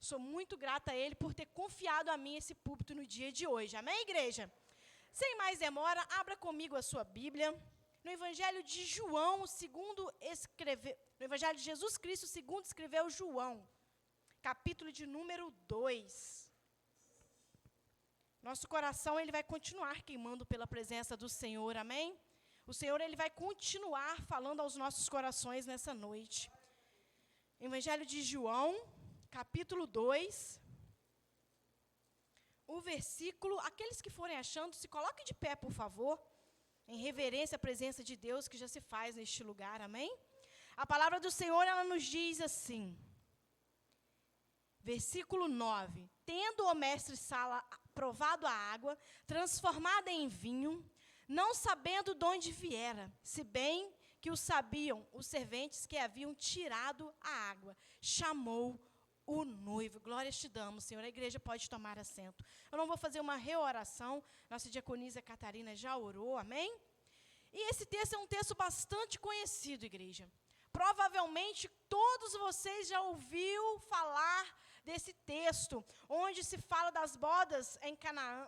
Sou muito grata a Ele por ter confiado a mim esse púlpito no dia de hoje. Amém, igreja? Sem mais demora, abra comigo a sua Bíblia. No Evangelho de João, no Evangelho de Jesus Cristo, segundo escreveu João, capítulo de número 2. Nosso coração ele vai continuar queimando pela presença do Senhor, amém? O Senhor ele vai continuar falando aos nossos corações nessa noite. Evangelho de João, capítulo 2, o versículo, aqueles que forem achando, se coloquem de pé, por favor, em reverência à presença de Deus que já se faz neste lugar, amém? A palavra do Senhor, ela nos diz assim, versículo 9, tendo o mestre-sala provado a água, transformada em vinho, não sabendo de onde viera, se bem que o sabiam os serventes que haviam tirado a água, chamou o noivo. Glórias te damos, Senhor. A igreja pode tomar assento. Eu não vou fazer uma reoração, nossa diaconisa Catarina já orou, amém? E esse texto é um texto bastante conhecido, igreja. Provavelmente todos vocês já ouviram falar desse texto, onde se fala das bodas em Canaã,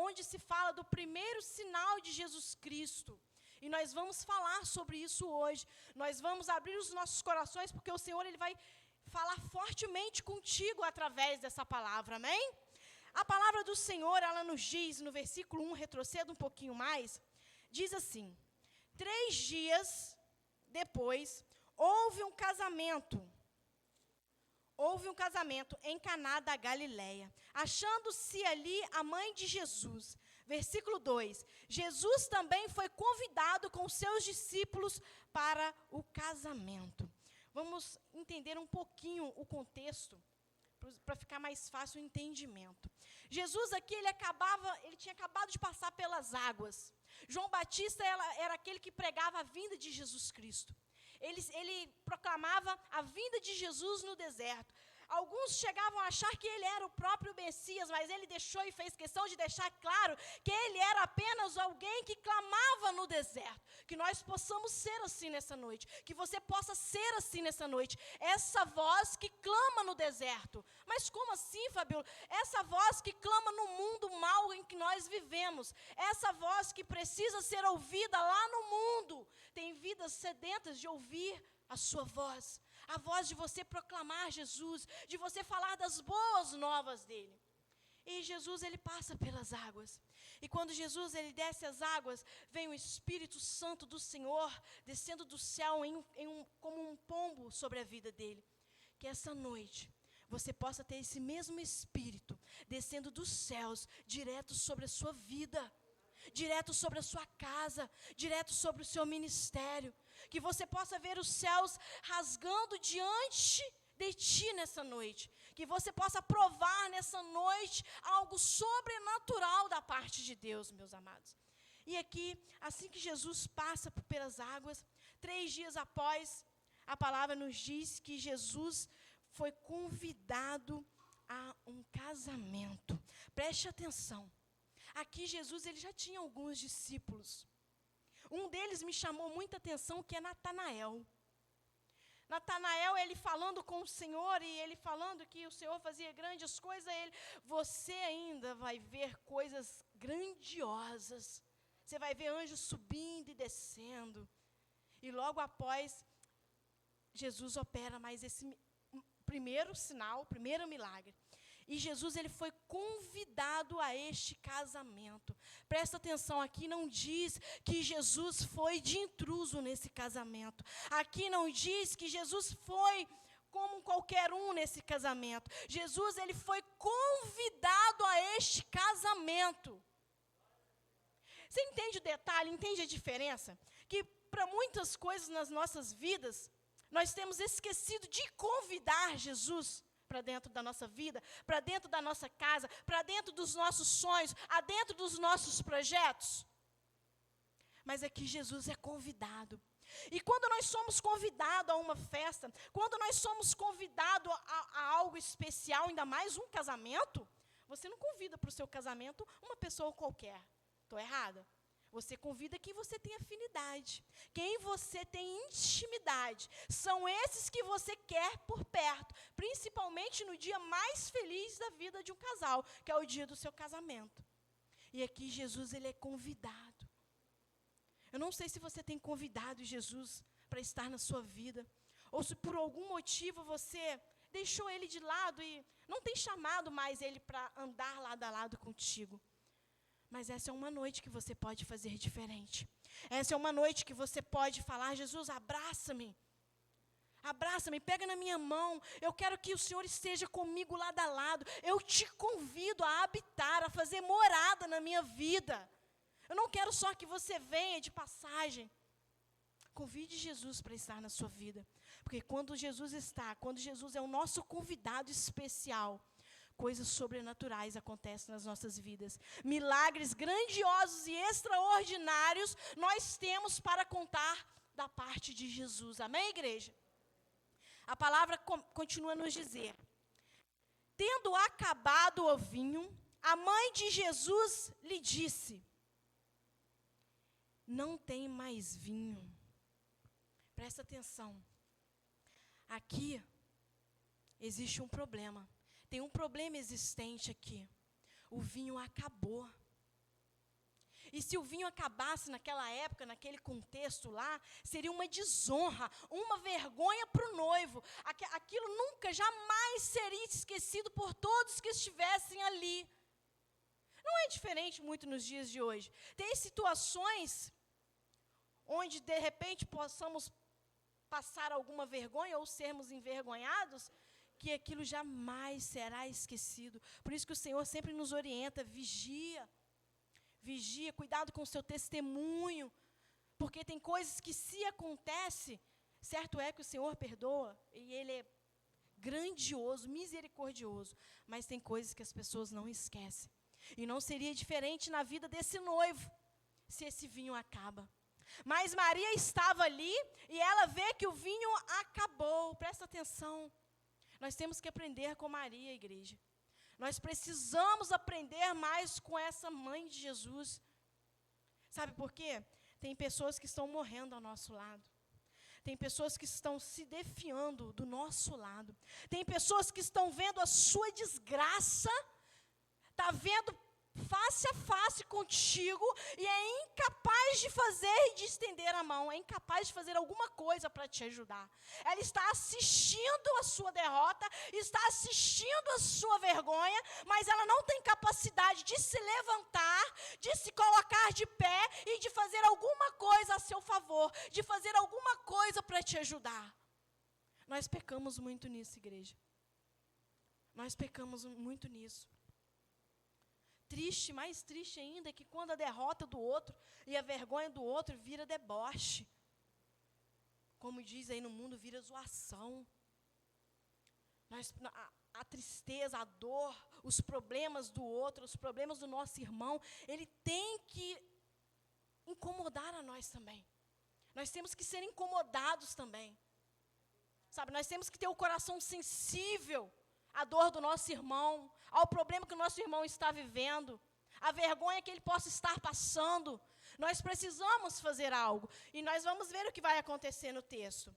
onde se fala do primeiro sinal de Jesus Cristo. E nós vamos falar sobre isso hoje. Nós vamos abrir os nossos corações, porque o Senhor ele vai falar fortemente contigo através dessa palavra, amém? A palavra do Senhor, ela nos diz, no versículo 1, retroceda um pouquinho mais, diz assim, 3 dias depois, houve um casamento em Caná da Galileia, achando-se ali a mãe de Jesus. Versículo 2, Jesus também foi convidado com seus discípulos para o casamento. Vamos entender um pouquinho o contexto, para ficar mais fácil o entendimento. Jesus aqui, ele tinha acabado de passar pelas águas. João Batista era aquele que pregava a vinda de Jesus Cristo. Ele proclamava a vinda de Jesus no deserto. Alguns chegavam a achar que ele era o próprio Messias, mas ele deixou e fez questão de deixar claro que ele era apenas alguém que clamava no deserto. Que nós possamos ser assim nessa noite, que você possa ser assim nessa noite. Essa voz que clama no deserto. Mas como assim, Fabiola? Essa voz que clama no mundo mau em que nós vivemos. Essa voz que precisa ser ouvida lá no mundo. Tem vidas sedentas de ouvir a sua voz, a voz de você proclamar Jesus, de você falar das boas novas dele. E Jesus, ele passa pelas águas. E quando Jesus, ele desce as águas, vem o Espírito Santo do Senhor, descendo do céu como um pombo sobre a vida dele. Que essa noite, você possa ter esse mesmo Espírito, descendo dos céus, direto sobre a sua vida, direto sobre a sua casa, direto sobre o seu ministério, que você possa ver os céus rasgando diante de ti nessa noite, que você possa provar nessa noite algo sobrenatural da parte de Deus, meus amados. E aqui, assim que Jesus passa pelas águas, 3 dias após, a palavra nos diz que Jesus foi convidado a um casamento. Preste atenção. Aqui Jesus ele já tinha alguns discípulos. Um deles me chamou muita atenção, que é Natanael. Natanael, ele falando com o Senhor, e ele falando que o Senhor fazia grandes coisas, você ainda vai ver coisas grandiosas. Você vai ver anjos subindo e descendo. E logo após, Jesus opera mais esse primeiro sinal, primeiro milagre. E Jesus ele foi convidado a este casamento. Presta atenção, aqui não diz que Jesus foi de intruso nesse casamento. Aqui não diz que Jesus foi como qualquer um nesse casamento. Jesus ele foi convidado a este casamento. Você entende o detalhe, entende a diferença? Que para muitas coisas nas nossas vidas, nós temos esquecido de convidar Jesus para dentro da nossa vida, para dentro da nossa casa, para dentro dos nossos sonhos, dentro dos nossos projetos. Mas aqui Jesus é convidado. E quando nós somos convidados a uma festa, quando nós somos convidados a algo especial, ainda mais um casamento, você não convida para o seu casamento uma pessoa qualquer. Estou errada? Você convida quem você tem afinidade, quem você tem intimidade. São esses que você quer por perto, principalmente no dia mais feliz da vida de um casal, que é o dia do seu casamento. E aqui Jesus, ele é convidado. Eu não sei se você tem convidado Jesus para estar na sua vida, ou se por algum motivo você deixou ele de lado e não tem chamado mais ele para andar lado a lado contigo. Mas essa é uma noite que você pode fazer diferente. Essa é uma noite que você pode falar: Jesus, abraça-me. Abraça-me, pega na minha mão. Eu quero que o Senhor esteja comigo lado a lado. Eu te convido a habitar, a fazer morada na minha vida. Eu não quero só que você venha de passagem. Convide Jesus para estar na sua vida. Porque quando Jesus é o nosso convidado especial, coisas sobrenaturais acontecem nas nossas vidas. Milagres grandiosos e extraordinários nós temos para contar da parte de Jesus. Amém, igreja? A palavra continua a nos dizer: tendo acabado o vinho, a mãe de Jesus lhe disse: não tem mais vinho. Presta atenção. Aqui existe um problema. Tem um problema existente aqui. O vinho acabou. E se o vinho acabasse naquela época, naquele contexto lá, seria uma desonra, uma vergonha para o noivo. Aquilo nunca, jamais seria esquecido por todos que estivessem ali. Não é diferente muito nos dias de hoje. Tem situações onde, de repente, possamos passar alguma vergonha ou sermos envergonhados, que aquilo jamais será esquecido. Por isso que o Senhor sempre nos orienta: vigia, vigia, cuidado com o seu testemunho, porque tem coisas que, se acontece, certo é que o Senhor perdoa, e Ele é grandioso, misericordioso, mas tem coisas que as pessoas não esquecem. E não seria diferente na vida desse noivo, se esse vinho acaba. Mas Maria estava ali e ela vê que o vinho acabou. Presta atenção. Nós temos que aprender com Maria, igreja. Nós precisamos aprender mais com essa mãe de Jesus. Sabe por quê? Tem pessoas que estão morrendo ao nosso lado. Tem pessoas que estão se defiando do nosso lado. Tem pessoas que estão vendo a sua desgraça, está vendo face a face contigo e é incapaz de fazer e de estender a mão, é incapaz de fazer alguma coisa para te ajudar. Ela está assistindo a sua derrota, está assistindo a sua vergonha, mas ela não tem capacidade de se levantar, de se colocar de pé e de fazer alguma coisa a seu favor, de fazer alguma coisa para te ajudar. Nós pecamos muito nisso, igreja. Nós pecamos muito nisso. Triste, mais triste ainda, é que quando a derrota do outro e a vergonha do outro vira deboche. Como diz aí no mundo, vira zoação. A tristeza, a dor, os problemas do outro, os problemas do nosso irmão, ele tem que incomodar a nós também. Nós temos que ser incomodados também. Sabe, nós temos que ter o coração sensível à dor do nosso irmão, ao problema que o nosso irmão está vivendo, a vergonha que ele possa estar passando. Nós precisamos fazer algo. E nós vamos ver o que vai acontecer no texto.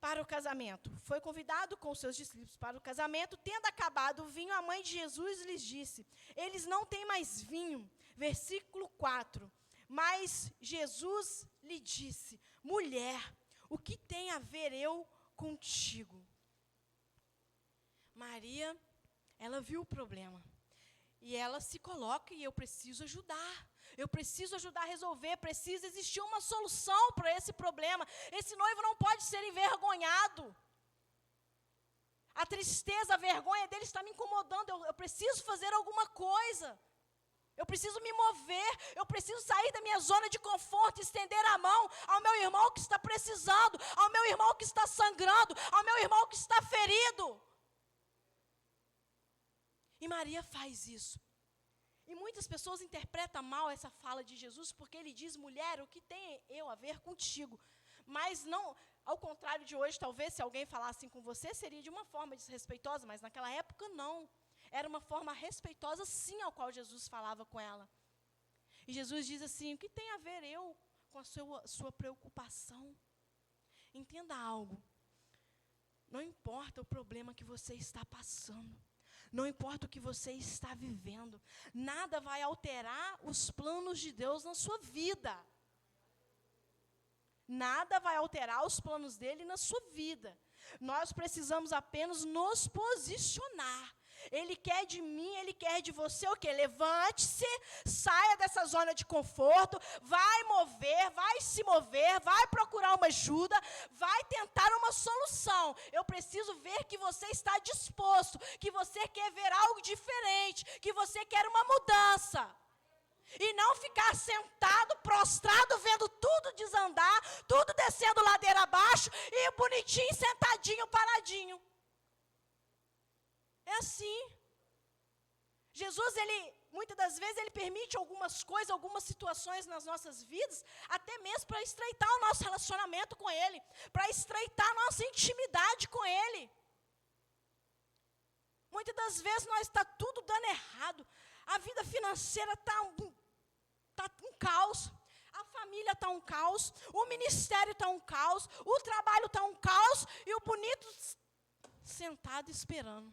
Para o casamento. Foi convidado com seus discípulos para o casamento. Tendo acabado o vinho, a mãe de Jesus lhes disse: eles não têm mais vinho. Versículo 4. Mas Jesus lhe disse: mulher, o que tem a ver eu contigo? Maria, ela viu o problema. E ela se coloca: e eu preciso ajudar. Eu preciso ajudar a resolver. Precisa existir uma solução para esse problema. Esse noivo não pode ser envergonhado. A tristeza, a vergonha dele está me incomodando. Eu preciso fazer alguma coisa. Eu preciso me mover. Eu preciso sair da minha zona de conforto, estender a mão ao meu irmão que está precisando, ao meu irmão que está sangrando, ao meu irmão que está ferido. E Maria faz isso. E muitas pessoas interpretam mal essa fala de Jesus, porque ele diz: mulher, o que tem eu a ver contigo? Mas não, ao contrário de hoje, talvez se alguém falasse assim com você, seria de uma forma desrespeitosa, mas naquela época não. Era uma forma respeitosa sim ao qual Jesus falava com ela. E Jesus diz assim: o que tem a ver eu com a sua preocupação? Entenda algo. Não importa o problema que você está passando. Não importa o que você está vivendo. Nada vai alterar os planos de Deus na sua vida. Nada vai alterar os planos dele na sua vida. Nós precisamos apenas nos posicionar. Ele quer de mim, ele quer de você o quê? Levante-se, saia dessa zona de conforto, vai se mover, vai procurar uma ajuda, vai tentar uma solução. Eu preciso ver que você está disposto, que você quer ver algo diferente, que você quer uma mudança. E não ficar sentado, prostrado, vendo tudo desandar, tudo descendo ladeira abaixo, e bonitinho, sentadinho, paradinho. É assim. Jesus, muitas das vezes, ele permite algumas coisas, algumas situações nas nossas vidas, até mesmo para estreitar o nosso relacionamento com ele, para estreitar a nossa intimidade com ele. Muitas das vezes nós está tudo dando errado. A vida financeira está um caos. A família está um caos. O ministério está um caos. O trabalho está um caos. E o bonito sentado esperando.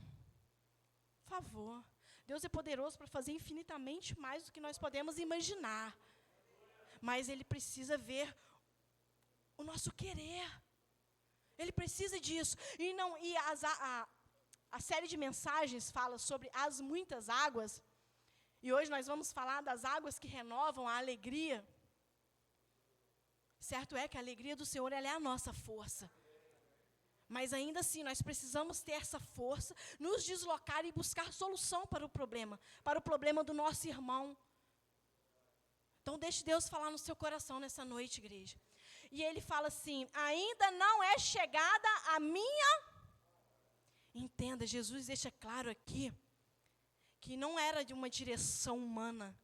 Por favor. Deus é poderoso para fazer infinitamente mais do que nós podemos imaginar. Mas Ele precisa ver o nosso querer. Ele precisa disso. E a série de mensagens fala sobre as muitas águas. E hoje nós vamos falar das águas que renovam a alegria. Certo é que a alegria do Senhor, ela é a nossa força. Mas ainda assim, nós precisamos ter essa força, nos deslocar e buscar solução para o problema do nosso irmão. Então, deixe Deus falar no seu coração nessa noite, igreja. E Ele fala assim: ainda não é chegada a minha... Entenda, Jesus deixa claro aqui, que não era de uma direção humana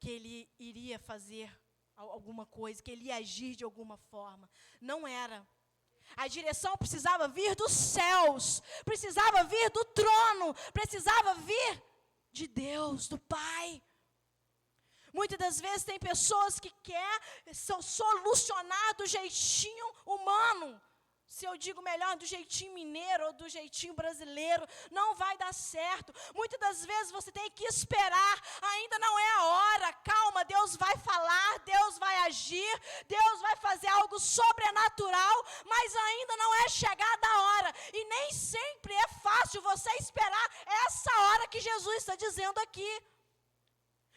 que Ele iria fazer alguma coisa, que Ele ia agir de alguma forma. Não era. A direção precisava vir dos céus, precisava vir do trono, precisava vir de Deus, do Pai. Muitas das vezes tem pessoas que querem solucionar do jeitinho humano. Se eu digo melhor, do jeitinho mineiro ou do jeitinho brasileiro, não vai dar certo. Muitas das vezes você tem que esperar, ainda não é a hora. Calma, Deus vai falar, Deus vai agir, Deus vai fazer algo sobrenatural, mas ainda não é chegada a hora. E nem sempre é fácil você esperar essa hora que Jesus está dizendo aqui.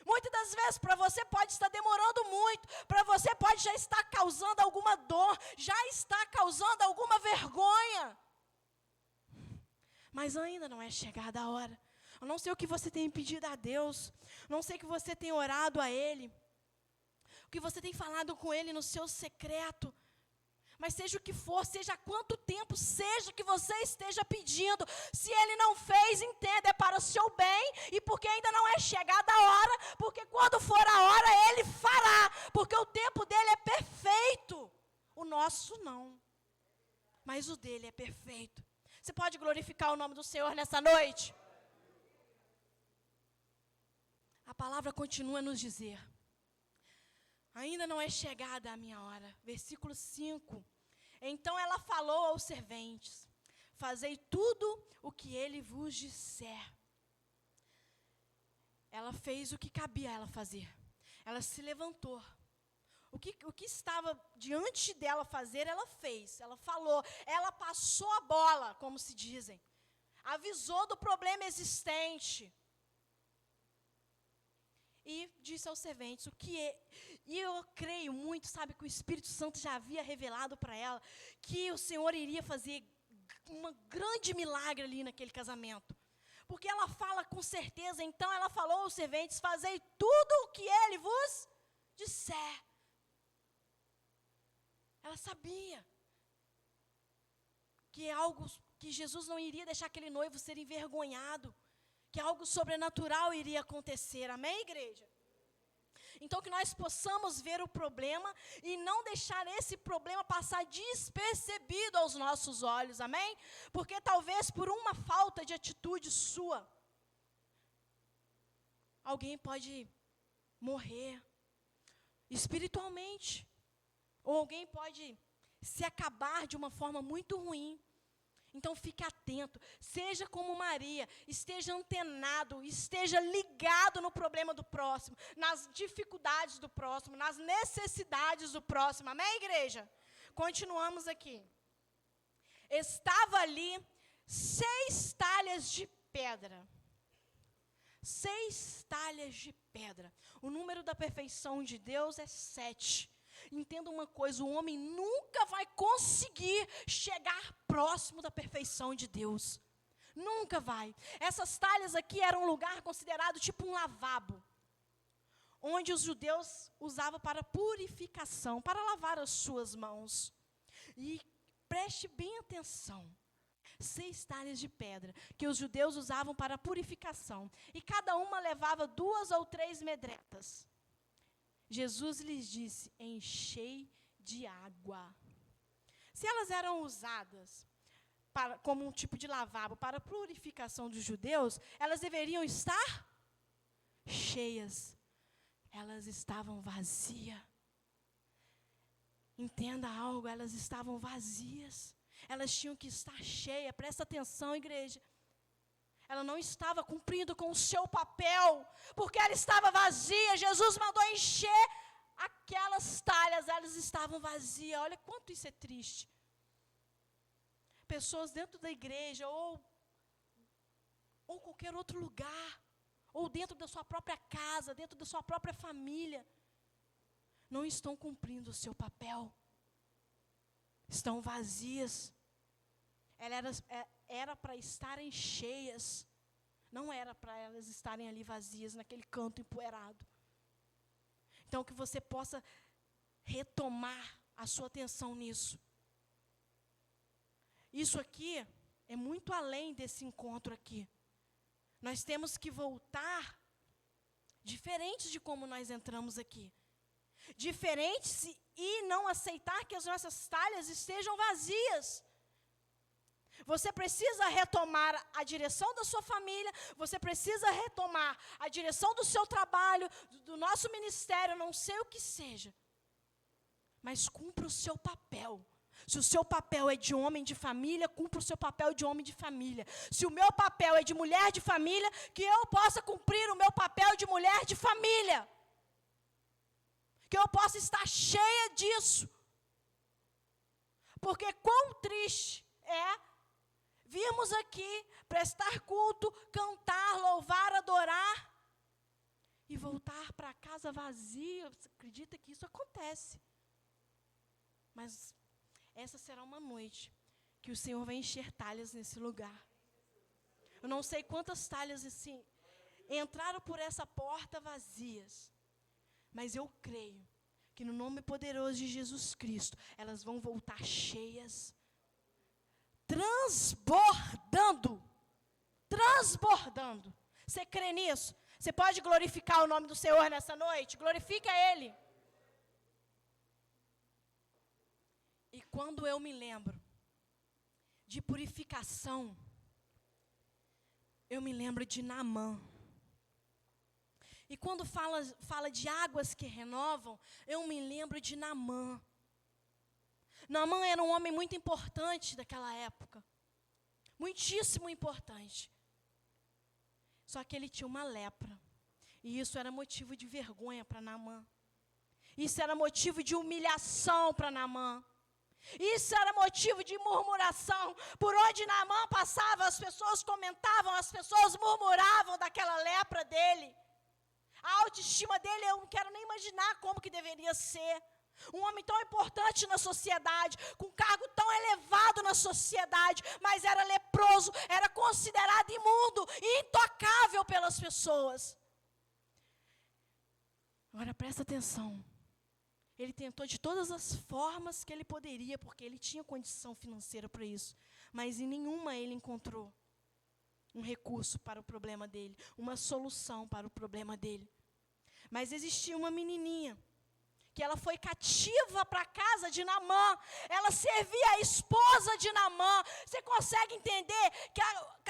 Muitas das vezes, para você pode estar demorando muito, para você pode já estar causando alguma dor, já está causando alguma vergonha. Mas ainda não é chegada a hora. Eu não sei o que você tem pedido a Deus, não sei o que você tem orado a Ele, o que você tem falado com Ele no seu secreto. Mas seja o que for, seja há quanto tempo, seja o que você esteja pedindo, se Ele não fez, entenda, é para o seu bem, e porque ainda não é chegada a hora, porque quando for a hora, Ele fará, porque o tempo dEle é perfeito, o nosso não, mas o dEle é perfeito. Você pode glorificar o nome do Senhor nessa noite? A palavra continua a nos dizer: ainda não é chegada a minha hora. Versículo 5. Então ela falou aos serventes: fazei tudo o que ele vos disser. Ela fez o que cabia a ela fazer. Ela se levantou. O que estava diante dela fazer, ela fez. Ela falou. Ela passou a bola, como se dizem. Avisou do problema existente. E disse aos serventes e eu creio muito, sabe, que o Espírito Santo já havia revelado para ela que o Senhor iria fazer um grande milagre ali naquele casamento. Porque ela fala com certeza, então ela falou aos serventes: fazei tudo o que ele vos disser. Ela sabia que Jesus não iria deixar aquele noivo ser envergonhado, que algo sobrenatural iria acontecer. Amém, igreja? Então, que nós possamos ver o problema e não deixar esse problema passar despercebido aos nossos olhos. Amém? Porque talvez por uma falta de atitude sua, alguém pode morrer espiritualmente. Ou alguém pode se acabar de uma forma muito ruim. Então fique atento, seja como Maria, esteja antenado, esteja ligado no problema do próximo, nas dificuldades do próximo, nas necessidades do próximo. Amém, igreja? Continuamos aqui. Estava ali 6 talhas de pedra. 6 talhas de pedra. O número da perfeição de Deus é 7. Entenda uma coisa, o homem nunca vai conseguir chegar próximo da perfeição de Deus. Nunca vai. Essas talhas aqui eram um lugar considerado tipo um lavabo, onde os judeus usavam para purificação, para lavar as suas mãos. E preste bem atenção. 6 talhas de pedra, que os judeus usavam para purificação. E cada uma levava 2 ou 3 medretas. Jesus lhes disse, enchei de água. Se elas eram usadas como um tipo de lavabo para a purificação dos judeus, elas deveriam estar cheias. Elas estavam vazias. Entenda algo, elas estavam vazias. Elas tinham que estar cheias. Presta atenção, igreja. Ela não estava cumprindo com o seu papel, porque ela estava vazia. Jesus mandou encher aquelas talhas, elas estavam vazias. Olha quanto isso é triste. Pessoas dentro da igreja, ou qualquer outro lugar, ou dentro da sua própria casa, dentro da sua própria família, não estão cumprindo o seu papel. Estão vazias. Era para estarem cheias, não era para elas estarem ali vazias, naquele canto empoeirado. Então, que você possa retomar a sua atenção nisso. Isso aqui é muito além desse encontro aqui. Nós temos que voltar diferentes de como nós entramos aqui. Diferentes e não aceitar que as nossas talhas estejam vazias. Você precisa retomar a direção da sua família, você precisa retomar a direção do seu trabalho, do nosso ministério, não sei o que seja. Mas cumpra o seu papel. Se o seu papel é de homem de família, cumpra o seu papel de homem de família. Se o meu papel é de mulher de família, que eu possa cumprir o meu papel de mulher de família. Que eu possa estar cheia disso. Porque quão triste é virmos aqui, prestar culto, cantar, louvar, adorar e voltar para casa vazia. Você acredita que isso acontece? Mas essa será uma noite que o Senhor vai encher talhas nesse lugar. Eu não sei quantas talhas assim entraram por essa porta vazias, mas eu creio que no nome poderoso de Jesus Cristo, elas vão voltar cheias, transbordando. Você crê nisso? Você pode glorificar o nome do Senhor nessa noite? Glorifique a Ele. E quando eu me lembro de purificação, eu me lembro de Naamã. E quando fala de águas que renovam, eu me lembro de Naamã. Naamã era um homem muito importante daquela época. Muitíssimo importante. Só que ele tinha uma lepra. E isso era motivo de vergonha para Naamã. Isso era motivo de humilhação para Naamã. Isso era motivo de murmuração. Por onde Naamã passava, as pessoas comentavam, as pessoas murmuravam daquela lepra dele. A autoestima dele, eu não quero nem imaginar como que deveria ser. Um homem tão importante na sociedade, com um cargo tão elevado na sociedade, mas era leproso, era considerado imundo e intocável pelas pessoas. Agora presta atenção. Ele tentou de todas as formas que ele poderia, porque ele tinha condição financeira para isso. Mas em nenhuma ele encontrou um recurso para o problema dele, uma solução para o problema dele. Mas existia uma menininha que ela foi cativa para a casa de Naamã. Ela servia a esposa de Naamã. Você consegue entender que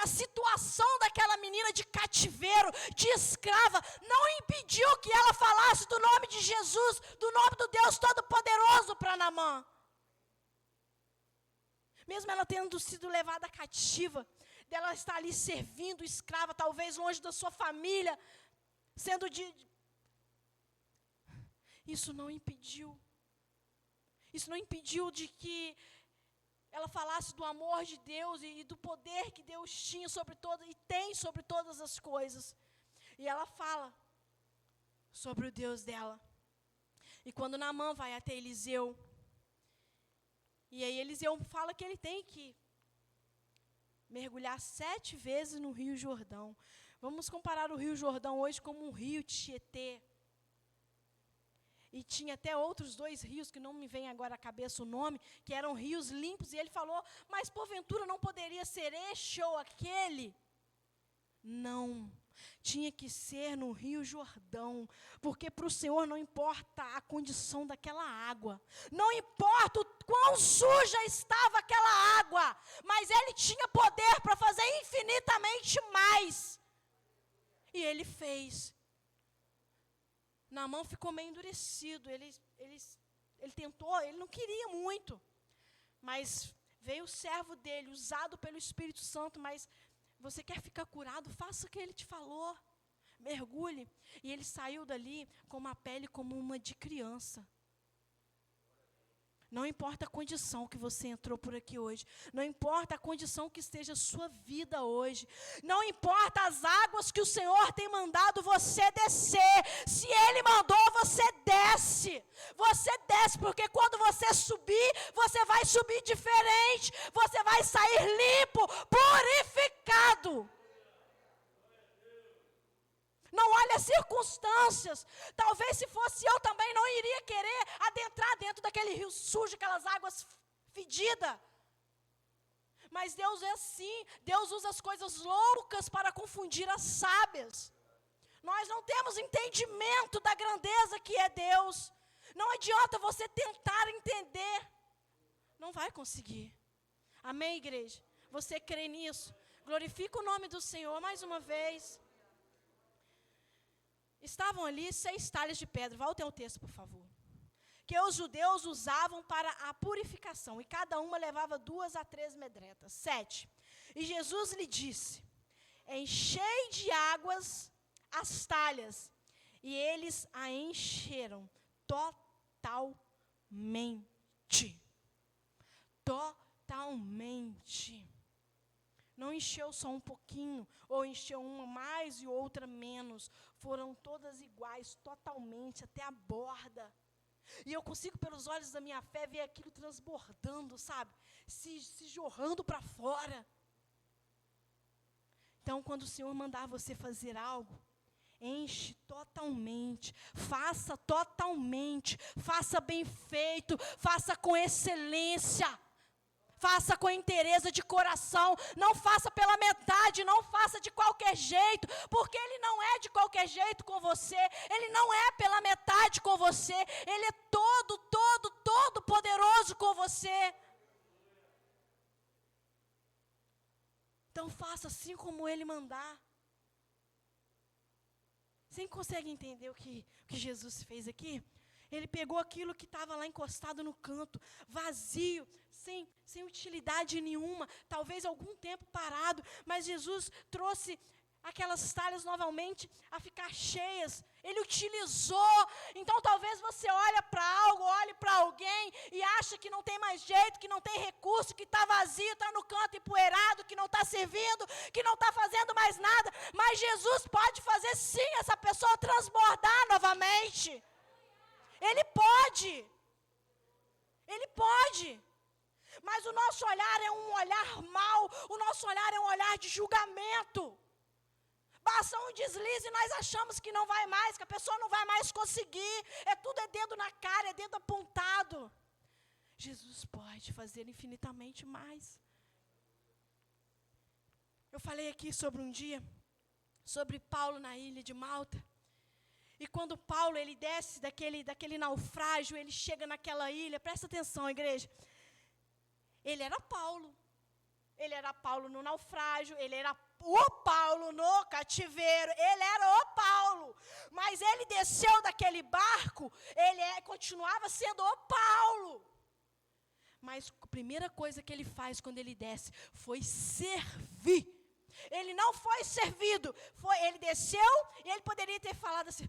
a situação daquela menina de cativeiro, de escrava, não impediu que ela falasse do nome de Jesus, do nome do Deus Todo-Poderoso para Naamã. Mesmo ela tendo sido levada cativa, dela estar ali servindo, escrava, talvez longe da sua família, sendo Isso não impediu de que ela falasse do amor de Deus e do poder que Deus tinha sobre todas e tem sobre todas as coisas. E ela fala sobre o Deus dela. E quando Naamã vai até Eliseu, e aí Eliseu fala que ele tem que mergulhar 7 vezes no Rio Jordão. Vamos comparar o Rio Jordão hoje como um rio Tietê. E tinha até outros 2 rios, que não me vem agora à cabeça o nome, que eram rios limpos. E ele falou, mas porventura não poderia ser este ou aquele? Não, tinha que ser no Rio Jordão, porque para o Senhor não importa a condição daquela água, não importa o quão suja estava aquela água, mas Ele tinha poder para fazer infinitamente mais. E Ele fez. Naamã ficou meio endurecido, ele tentou, ele não queria muito, mas veio o servo dele, usado pelo Espírito Santo, mas você quer ficar curado? Faça o que ele te falou. Mergulhe. E ele saiu dali com uma pele como uma de criança. Não importa a condição que você entrou por aqui hoje. Não importa a condição que esteja a sua vida hoje. Não importa as águas que o Senhor tem mandado você descer. Se Ele mandou, você desce. Você desce, porque quando você subir, você vai subir diferente. Você vai sair limpo, purificado. Não olhe as circunstâncias. Talvez se fosse eu também não iria querer adentrar dentro daquele rio sujo, aquelas águas fedidas. Mas Deus é assim. Deus usa as coisas loucas para confundir as sábias. Nós não temos entendimento da grandeza que é Deus. Não adianta você tentar entender. Não vai conseguir. Amém, igreja? Você crê nisso? Glorifica o nome do Senhor mais uma vez. Estavam ali 6 talhas de pedra. Volte ao texto, por favor. Que os judeus usavam para a purificação. E cada uma levava 2 a 3 medretas. 7. E Jesus lhe disse, enchei de águas as talhas. E eles a encheram totalmente. Totalmente. Não encheu só um pouquinho, ou encheu uma mais e outra menos. Foram todas iguais, totalmente, até a borda. E eu consigo, pelos olhos da minha fé, ver aquilo transbordando, sabe? Se jorrando para fora. Então, quando o Senhor mandar você fazer algo, enche totalmente, faça totalmente, faça bem feito, faça com excelência. Faça com inteireza de coração, não faça pela metade, não faça de qualquer jeito, porque Ele não é de qualquer jeito com você, Ele não é pela metade com você, Ele é todo poderoso com você. Então faça assim como Ele mandar. Você consegue entender o que Jesus fez aqui? Ele pegou aquilo que estava lá encostado no canto, vazio, sem utilidade nenhuma, talvez algum tempo parado, mas Jesus trouxe aquelas talhas novamente a ficar cheias. Ele utilizou. Então talvez você olhe para algo, olhe para alguém e acha que não tem mais jeito, que não tem recurso, que está vazio, está no canto empoeirado, que não está servindo, que não está fazendo mais nada. Mas Jesus pode fazer sim essa pessoa transbordar novamente. Ele pode. Ele pode. Mas o nosso olhar é um olhar mau, o nosso olhar é um olhar de julgamento. Passa um deslize e nós achamos que não vai mais, que a pessoa não vai mais conseguir. Tudo é dedo na cara, é dedo apontado. Jesus pode fazer infinitamente mais. Eu falei aqui sobre um dia, sobre Paulo na ilha de Malta. E quando Paulo ele desce daquele naufrágio, ele chega naquela ilha, presta atenção, igreja. Ele era Paulo. Ele era Paulo no naufrágio, ele era o Paulo no cativeiro, ele era o Paulo. Mas ele desceu daquele barco, continuava sendo o Paulo. Mas a primeira coisa que ele faz quando ele desce foi servir. Ele não foi servido, ele desceu e ele poderia ter falado assim: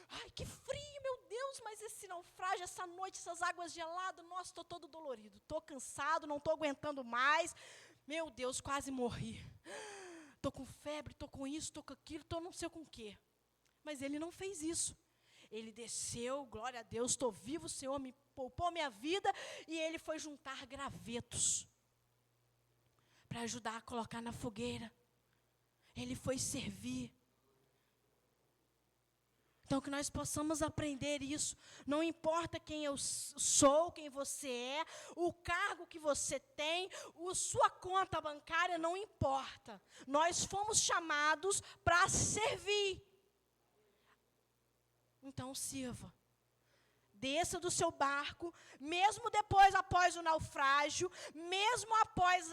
ai, que frio, meu Deus, mas esse naufrágio, essa noite, essas águas geladas, nossa, estou todo dolorido, estou cansado, não estou aguentando mais, meu Deus, quase morri, estou com febre, estou com isso, estou com aquilo, estou não sei com o quê. Mas ele não fez isso. Ele desceu, glória a Deus, estou vivo, o Senhor me poupou minha vida, e ele foi juntar gravetos para ajudar a colocar na fogueira. Ele foi servir. Então, que nós possamos aprender isso. Não importa quem eu sou, quem você é, o cargo que você tem, sua conta bancária, não importa. Nós fomos chamados para servir. Então, sirva. Desça do seu barco, mesmo após o naufrágio, mesmo após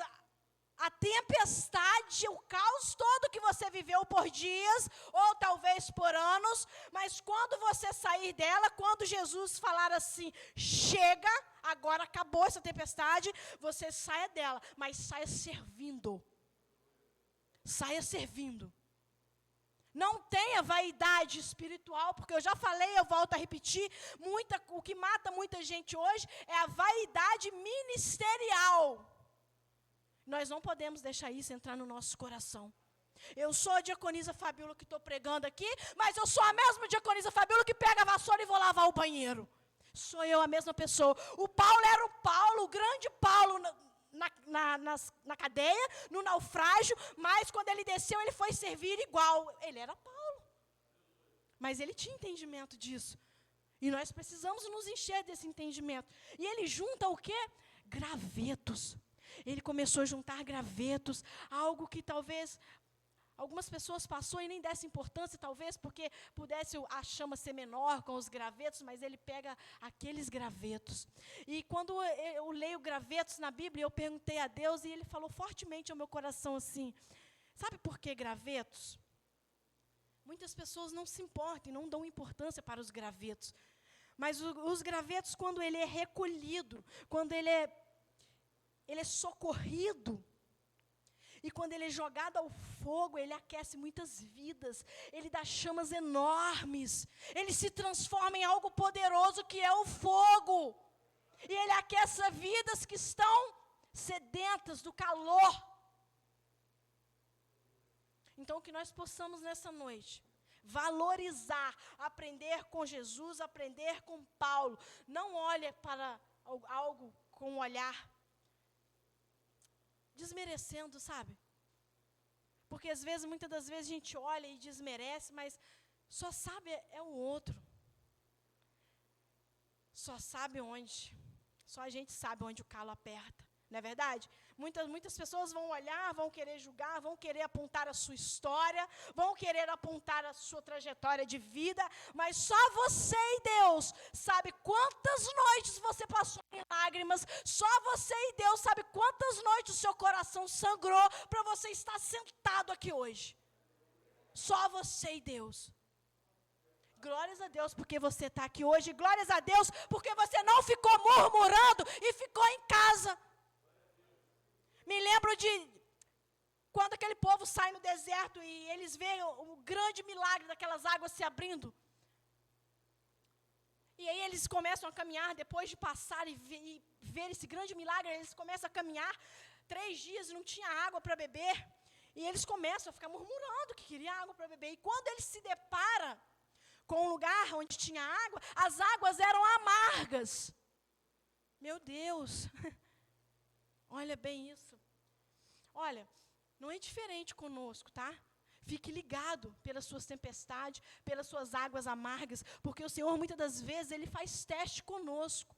a tempestade, o caos todo que você viveu por dias, ou talvez por anos, mas quando você sair dela, quando Jesus falar assim, chega, agora acabou essa tempestade, você saia dela, mas saia servindo. Saia servindo. Não tenha vaidade espiritual, porque eu já falei, eu volto a repetir, o que mata muita gente hoje é a vaidade ministerial. Nós não podemos deixar isso entrar no nosso coração. Eu sou a diaconisa Fabíola que estou pregando aqui, mas eu sou a mesma diaconisa Fabíola que pega a vassoura e vou lavar o banheiro. Sou eu a mesma pessoa. O Paulo era o Paulo, o grande Paulo na cadeia, no naufrágio, mas quando ele desceu, ele foi servir igual. Ele era Paulo. Mas ele tinha entendimento disso. E nós precisamos nos encher desse entendimento. E ele junta o quê? Gravetos. Ele começou a juntar gravetos, algo que talvez algumas pessoas passou e nem desse importância, talvez porque pudesse a chama ser menor com os gravetos, mas ele pega aqueles gravetos. E quando eu leio gravetos na Bíblia, eu perguntei a Deus e ele falou fortemente ao meu coração assim, sabe por que gravetos? Muitas pessoas não se importam e não dão importância para os gravetos. Mas os gravetos, quando ele é recolhido, quando ele é socorrido, e quando ele é jogado ao fogo, ele aquece muitas vidas, ele dá chamas enormes, ele se transforma em algo poderoso que é o fogo, e ele aquece vidas que estão sedentas do calor. Então, que nós possamos nessa noite valorizar, aprender com Jesus, aprender com Paulo. Não olhe para algo com um olhar desmerecendo, sabe? Porque às vezes, muitas das vezes a gente olha e desmerece, mas só sabe é o outro. Só a gente sabe onde o calo aperta, não é verdade? Muitas pessoas vão olhar, vão querer julgar, vão querer apontar a sua história, vão querer apontar a sua trajetória de vida, mas só você e Deus sabe quantas noites você passou em lágrimas, só você e Deus sabe quantas noites o seu coração sangrou para você estar sentado aqui hoje. Só você e Deus. Glórias a Deus porque você está aqui hoje, glórias a Deus porque você não ficou murmurando e ficou em casa. Me lembro de quando aquele povo sai no deserto e eles veem o grande milagre daquelas águas se abrindo. E aí eles começam a caminhar, depois de passar e ver esse grande milagre, eles começam a caminhar 3 dias e não tinha água para beber. E eles começam a ficar murmurando que queria água para beber. E quando eles se deparam com um lugar onde tinha água, as águas eram amargas. Meu Deus! Olha bem isso. Olha, não é diferente conosco, tá? Fique ligado pelas suas tempestades, pelas suas águas amargas, porque o Senhor, muitas das vezes, Ele faz teste conosco.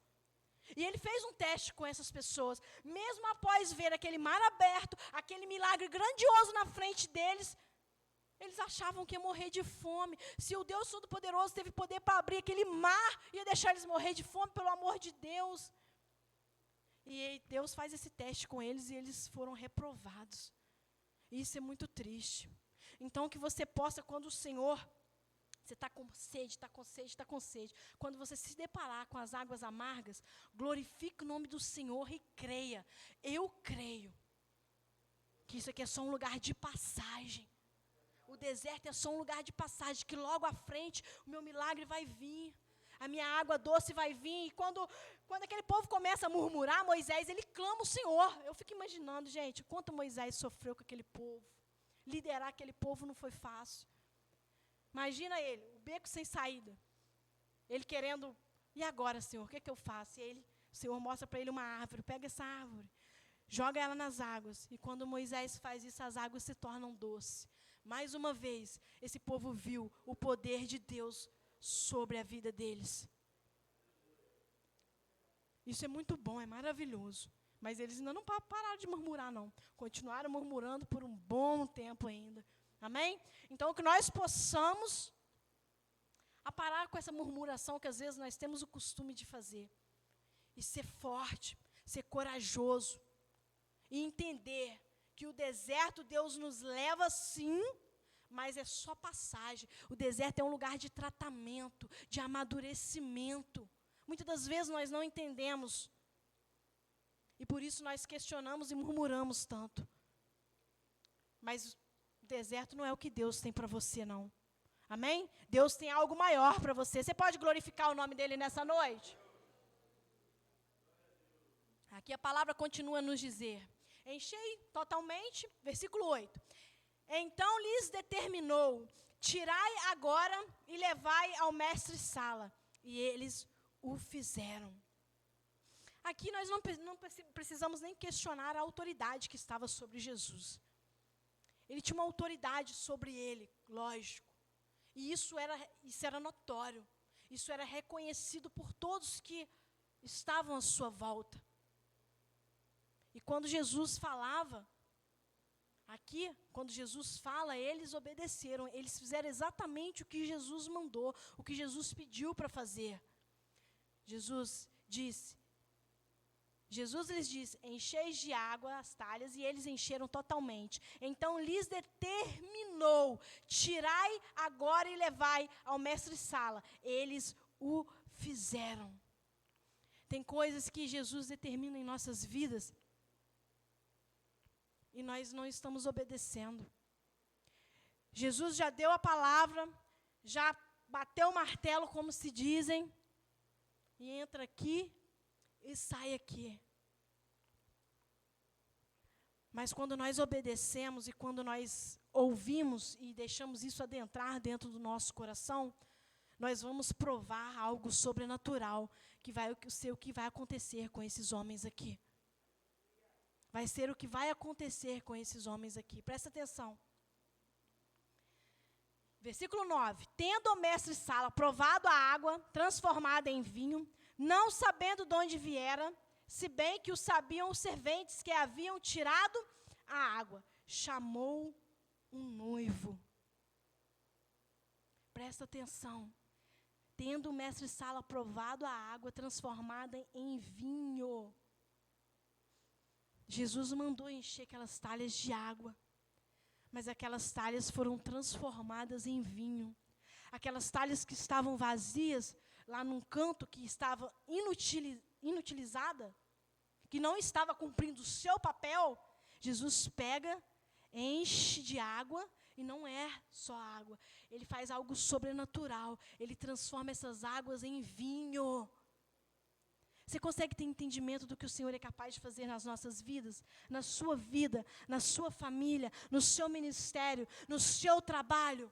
E Ele fez um teste com essas pessoas. Mesmo após ver aquele mar aberto, aquele milagre grandioso na frente deles, Eles achavam que ia morrer de fome. Se o Deus Todo-Poderoso teve poder para abrir aquele mar, ia deixar eles morrer de fome, pelo amor de Deus. E Deus faz esse teste com eles e eles foram reprovados. Isso é muito triste. Então, que você possa, quando o Senhor, você está com sede, está com sede, está com sede, quando você se deparar com as águas amargas, glorifique o nome do Senhor e creia. Eu creio que isso aqui é só um lugar de passagem. O deserto é só um lugar de passagem, que logo à frente o meu milagre vai vir. A minha água doce vai vir. E quando aquele povo começa a murmurar, Moisés, ele clama o Senhor. Eu fico imaginando, gente, quanto Moisés sofreu com aquele povo. Liderar aquele povo não foi fácil. Imagina ele, o beco sem saída. Ele querendo, e agora, Senhor, o que é que eu faço? E o Senhor mostra para ele uma árvore, pega essa árvore, joga ela nas águas. E quando Moisés faz isso, as águas se tornam doces. Mais uma vez, esse povo viu o poder de Deus sobre a vida deles. Isso é muito bom, é maravilhoso. Mas eles ainda não pararam de murmurar, não. Continuaram murmurando por um bom tempo ainda. Amém? Então, que nós possamos parar com essa murmuração que às vezes nós temos o costume de fazer. E ser forte, ser corajoso. E entender que o deserto Deus nos leva sim, mas é só passagem. O deserto é um lugar de tratamento, de amadurecimento. Muitas das vezes nós não entendemos. E por isso nós questionamos e murmuramos tanto. Mas o deserto não é o que Deus tem para você, não. Amém? Deus tem algo maior para você. Você pode glorificar o nome dele nessa noite? Aqui a palavra continua a nos dizer. Enchei totalmente, versículo 8. Então lhes determinou, tirai agora e levai ao mestre-sala. E eles o fizeram. Aqui nós não precisamos nem questionar a autoridade que estava sobre Jesus. Ele tinha uma autoridade sobre ele, lógico. E isso era notório. Isso era reconhecido por todos que estavam à sua volta. E quando Jesus falava, aqui, quando Jesus fala, eles obedeceram. Eles fizeram exatamente o que Jesus mandou, o que Jesus pediu para fazer. Jesus lhes disse, encheis de água as talhas, e eles encheram totalmente. Então lhes determinou, tirai agora e levai ao mestre-sala. Eles o fizeram. Tem coisas que Jesus determina em nossas vidas, e nós não estamos obedecendo. Jesus já deu a palavra, já bateu o martelo, como se dizem, e entra aqui e sai aqui. Mas quando nós obedecemos e quando nós ouvimos e deixamos isso adentrar dentro do nosso coração, nós vamos provar algo sobrenatural, que vai ser o que vai acontecer com esses homens aqui. Vai ser o que vai acontecer com esses homens aqui. Presta atenção. Versículo 9. Tendo o mestre-sala provado a água, transformada em vinho, não sabendo de onde viera, se bem que o sabiam os serventes que haviam tirado a água, chamou um noivo. Presta atenção. Tendo o mestre-sala provado a água, transformada em vinho, Jesus mandou encher aquelas talhas de água, mas aquelas talhas foram transformadas em vinho. Aquelas talhas que estavam vazias, lá num canto que estava inutilizada, que não estava cumprindo o seu papel, Jesus pega, enche de água, e não é só água. Ele faz algo sobrenatural. Ele transforma essas águas em vinho. Você consegue ter entendimento do que o Senhor é capaz de fazer nas nossas vidas? Na sua vida, na sua família, no seu ministério, no seu trabalho?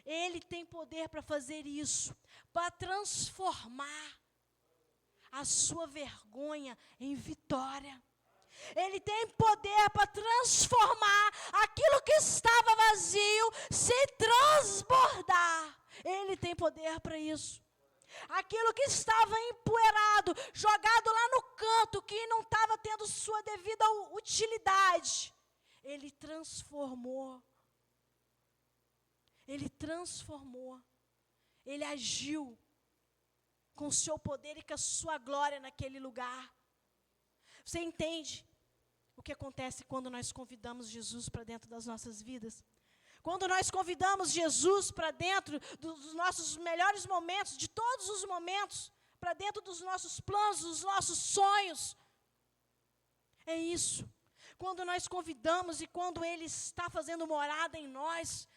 Ele tem poder para fazer isso, para transformar a sua vergonha em vitória. Ele tem poder para transformar aquilo que estava vazio, se transbordar. Ele tem poder para isso. Aquilo que estava empoeirado, jogado lá no canto, que não estava tendo sua devida utilidade, Ele transformou. Ele transformou. Ele agiu com o seu poder e com a sua glória naquele lugar. Você entende o que acontece quando nós convidamos Jesus para dentro das nossas vidas? Quando nós convidamos Jesus para dentro dos nossos melhores momentos, de todos os momentos, para dentro dos nossos planos, dos nossos sonhos. É isso. Quando nós convidamos e quando Ele está fazendo morada em nós,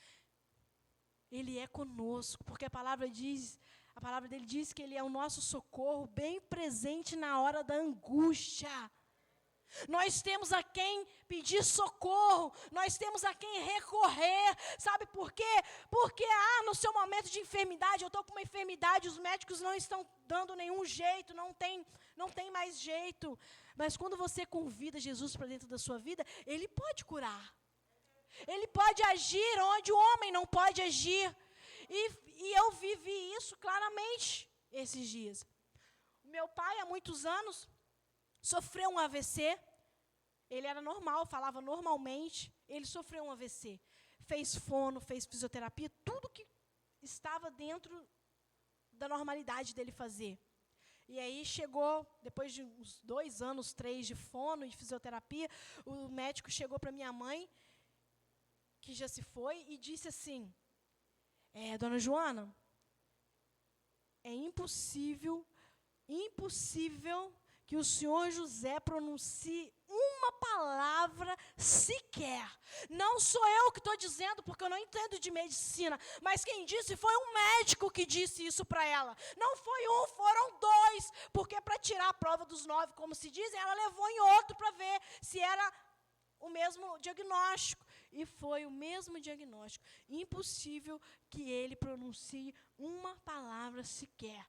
Ele é conosco, porque a palavra dele diz que Ele é o nosso socorro, bem presente na hora da angústia. Nós temos a quem pedir socorro, nós temos a quem recorrer, sabe por quê? Porque no seu momento de enfermidade, eu estou com uma enfermidade, os médicos não estão dando nenhum jeito, não tem mais jeito. Mas quando você convida Jesus para dentro da sua vida, Ele pode curar. Ele pode agir onde o homem não pode agir. E eu vivi isso claramente esses dias. O meu pai, há muitos anos, sofreu um AVC. Ele era normal, falava normalmente. Ele sofreu um AVC. Fez fono, fez fisioterapia, tudo que estava dentro da normalidade dele fazer. E aí chegou, depois de uns 2 anos, 3 de fono e de fisioterapia, o médico chegou para minha mãe, que já se foi, e disse assim: Dona Joana, é impossível que o senhor José pronuncie uma palavra sequer. Não sou eu que estou dizendo, porque eu não entendo de medicina, mas quem disse foi um médico que disse isso para ela. Não foi um, foram 2, porque para tirar a prova dos 9, como se dizem, ela levou em outro para ver se era o mesmo diagnóstico. E foi o mesmo diagnóstico. Impossível que ele pronuncie uma palavra sequer.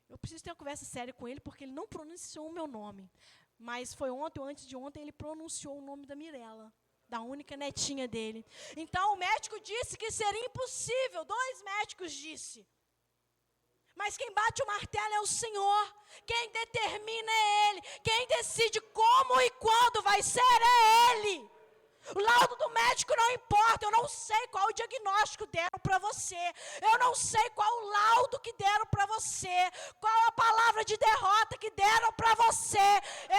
Eu preciso ter uma conversa séria com ele, porque ele não pronunciou o meu nome. Mas foi ontem ou antes de ontem, ele pronunciou o nome da Mirella, da única netinha dele. Então, o médico disse que seria impossível. 2 médicos disse. Mas quem bate o martelo é o Senhor. Quem determina é Ele. Quem decide como e quando vai ser é Ele. O laudo do médico não importa, eu não sei qual o diagnóstico deram para você, eu não sei qual o laudo que deram para você, qual a palavra de derrota que deram para você.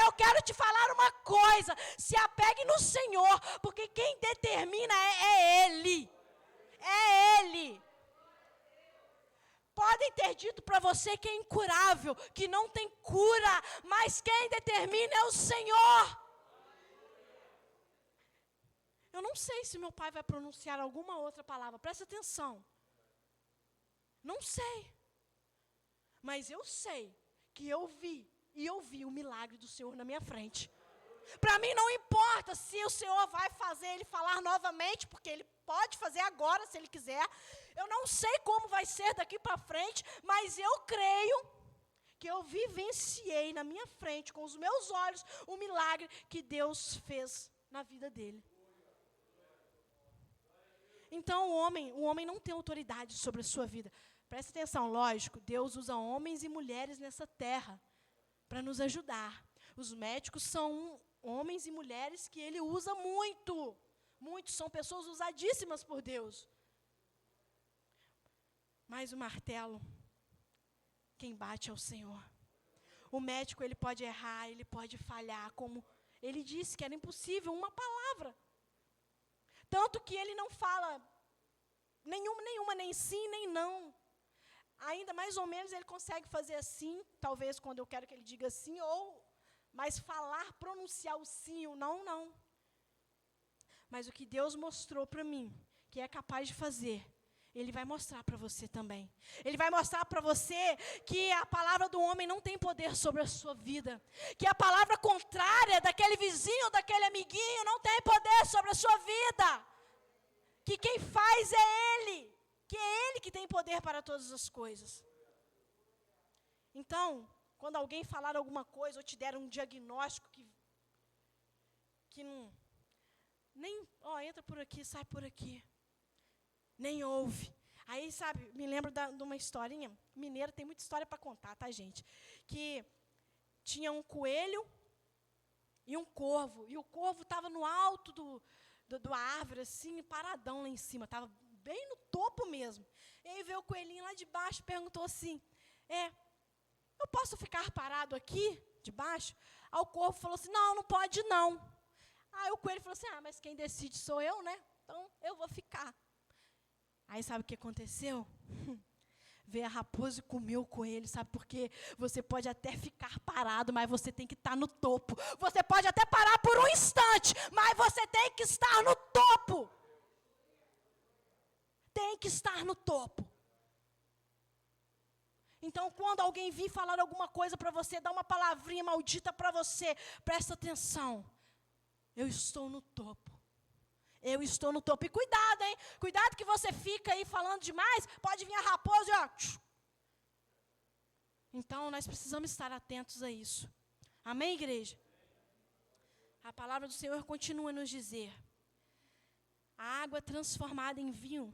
Eu quero te falar uma coisa: se apegue no Senhor, porque quem determina é Ele. É Ele. Podem ter dito para você que é incurável, que não tem cura, mas quem determina é o Senhor. Eu não sei se meu pai vai pronunciar alguma outra palavra, presta atenção. Não sei. Mas eu sei que eu vi o milagre do Senhor na minha frente. Para mim não importa se o Senhor vai fazer ele falar novamente, porque ele pode fazer agora se ele quiser. Eu não sei como vai ser daqui para frente, mas eu creio que eu vivenciei na minha frente, com os meus olhos, o milagre que Deus fez na vida dele. Então, o homem não tem autoridade sobre a sua vida. Presta atenção, lógico, Deus usa homens e mulheres nessa terra para nos ajudar. Os médicos são homens e mulheres que Ele usa muito. Muitos são pessoas usadíssimas por Deus. Mas o martelo, quem bate é o Senhor. O médico, ele pode errar, ele pode falhar, como ele disse que era impossível, uma palavra. Tanto que ele não fala nenhuma, nem sim, nem não. Ainda mais ou menos ele consegue fazer assim, talvez quando eu quero que ele diga sim, mas falar, pronunciar o sim, o não. Mas o que Deus mostrou para mim, que é capaz de fazer, Ele vai mostrar para você também. Ele vai mostrar para você que a palavra do homem não tem poder sobre a sua vida. Que a palavra contrária daquele vizinho, daquele amiguinho, não tem poder sobre a sua vida. Que quem faz é Ele. Que é Ele que tem poder para todas as coisas. Então, quando alguém falar alguma coisa ou te der um diagnóstico que não... entra por aqui, sai por aqui. Nem ouve. Aí, sabe, me lembro de uma historinha. Mineiro tem muita história para contar, tá, gente? Que tinha um coelho e um corvo. E o corvo estava no alto da árvore, assim, paradão lá em cima. Estava bem no topo mesmo. E aí veio o coelhinho lá de baixo e perguntou assim, eu posso ficar parado aqui, de baixo? Aí o corvo falou assim, não pode não. Aí o coelho falou assim, mas quem decide sou eu, né? Então eu vou ficar. Aí sabe o que aconteceu? Veio a raposa e comeu o coelho, sabe por quê? Você pode até ficar parado, mas você tem que estar no topo. Você pode até parar por um instante, mas você tem que estar no topo. Tem que estar no topo. Então, quando alguém vir falar alguma coisa para você, dar uma palavrinha maldita para você, presta atenção. Eu estou no topo. Eu estou no topo. E cuidado, hein? Cuidado que você fica aí falando demais, pode vir a raposa e ó. Então, nós precisamos estar atentos a isso. Amém, igreja? A palavra do Senhor continua a nos dizer. A água transformada em vinho,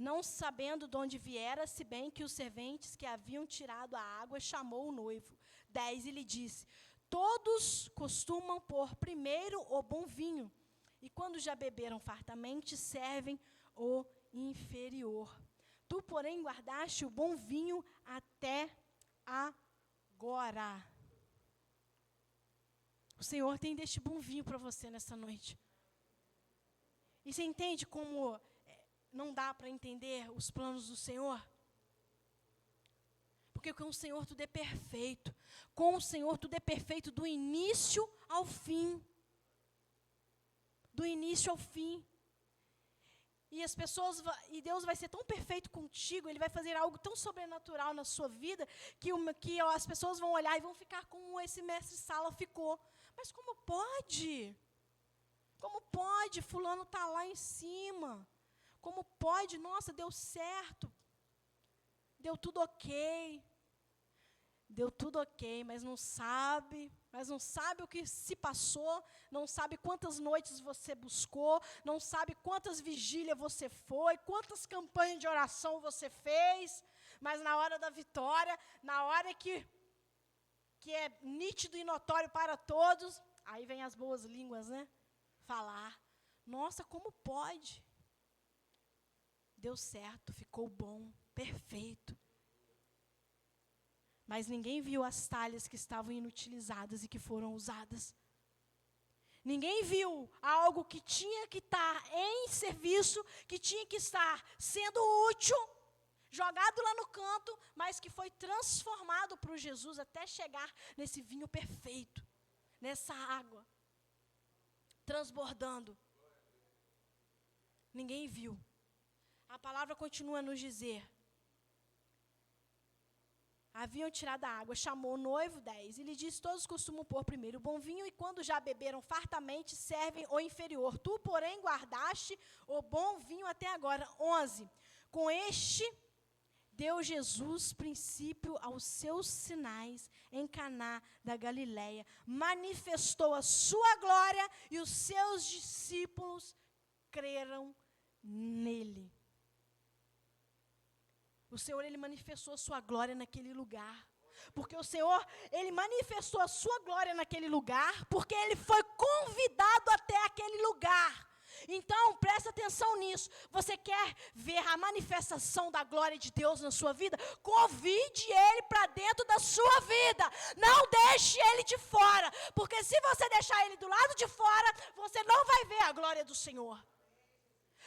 não sabendo de onde viera, se bem que os serventes que haviam tirado a água, chamou o noivo. 10, e lhe disse, todos costumam pôr primeiro o bom vinho, e quando já beberam fartamente, servem o inferior. Tu, porém, guardaste o bom vinho até agora. O Senhor tem deste bom vinho para você nessa noite. E você entende como não dá para entender os planos do Senhor? Porque com o Senhor tudo é perfeito. Com o Senhor tudo é perfeito do início ao fim. Do início ao fim. E as pessoas, e Deus vai ser tão perfeito contigo, Ele vai fazer algo tão sobrenatural na sua vida, que as pessoas vão olhar e vão ficar como esse mestre Sala ficou. Mas como pode? Como pode? Fulano está lá em cima. Como pode? Nossa, deu certo. Deu tudo ok. Deu tudo ok, mas não sabe o que se passou, não sabe quantas noites você buscou, não sabe quantas vigílias você foi, quantas campanhas de oração você fez, mas na hora da vitória, na hora que é nítido e notório para todos, aí vem as boas línguas, né? Falar, nossa, como pode? Deu certo, ficou bom, perfeito. Mas ninguém viu as talhas que estavam inutilizadas e que foram usadas. Ninguém viu algo que tinha que estar em serviço, que tinha que estar sendo útil, jogado lá no canto, mas que foi transformado por Jesus até chegar nesse vinho perfeito, nessa água, transbordando. Ninguém viu. A palavra continua a nos dizer. Haviam tirado a água, chamou o noivo, 10, e lhe disse, todos costumam pôr primeiro o bom vinho, e quando já beberam fartamente, servem o inferior. Tu, porém, guardaste o bom vinho até agora. 11, com este deu Jesus princípio aos seus sinais em Caná da Galileia, manifestou a sua glória, e os seus discípulos creram nele. O Senhor, Ele manifestou a sua glória naquele lugar. Porque o Senhor, Ele manifestou a sua glória naquele lugar, porque Ele foi convidado até aquele lugar. Então, presta atenção nisso. Você quer ver a manifestação da glória de Deus na sua vida? Convide Ele para dentro da sua vida. Não deixe Ele de fora. Porque se você deixar Ele do lado de fora, você não vai ver a glória do Senhor.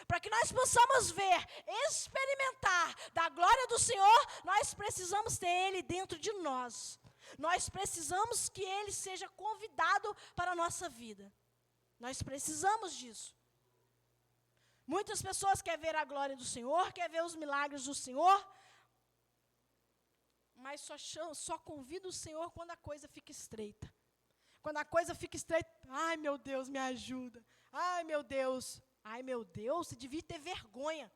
Para que nós possamos ver, experimentar da glória do Senhor, nós precisamos ter Ele dentro de nós. Nós precisamos que Ele seja convidado para a nossa vida. Nós precisamos disso. Muitas pessoas querem ver a glória do Senhor, querem ver os milagres do Senhor, mas só convida o Senhor quando a coisa fica estreita. Quando a coisa fica estreita, ai meu Deus, me ajuda. Ai meu Deus. Ai, meu Deus, você devia ter vergonha.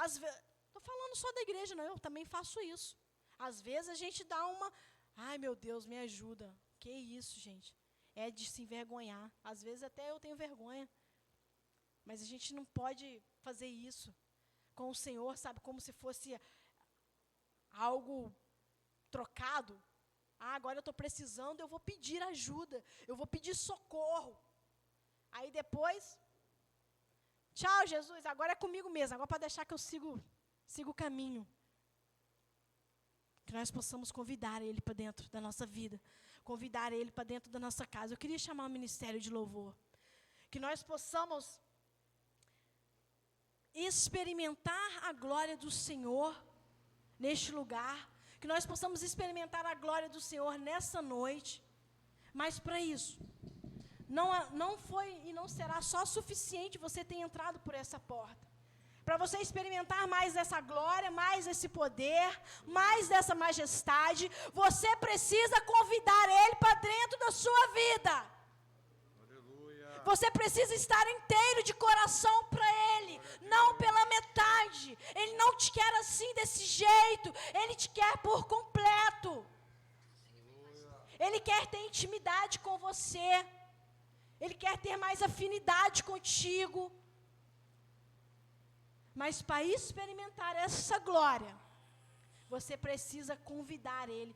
Estou falando só da igreja, não, eu também faço isso. Às vezes a gente dá uma, ai, meu Deus, me ajuda. Que isso, gente? É de se envergonhar. Às vezes até eu tenho vergonha. Mas a gente não pode fazer isso com o Senhor, sabe, como se fosse algo trocado. Ah, agora eu estou precisando, eu vou pedir ajuda, eu vou pedir socorro. Aí depois Tchau, Jesus, agora é comigo mesmo, agora para deixar que eu sigo o caminho. Que nós possamos convidar Ele para dentro da nossa vida, convidar Ele para dentro da nossa casa. Eu queria chamar o ministério de louvor. Que nós possamos experimentar a glória do Senhor neste lugar, que nós possamos experimentar a glória do Senhor nessa noite. Mas para isso, não foi e não será só suficiente você ter entrado por essa porta. Para você experimentar mais dessa glória, mais desse poder, mais dessa majestade, você precisa convidar Ele para dentro da sua vida. Você precisa estar inteiro de coração para Ele, não pela metade. Ele não te quer assim, desse jeito. Ele te quer por completo. Ele quer ter intimidade com você. Ele quer ter mais afinidade contigo. Mas para experimentar essa glória, você precisa convidar Ele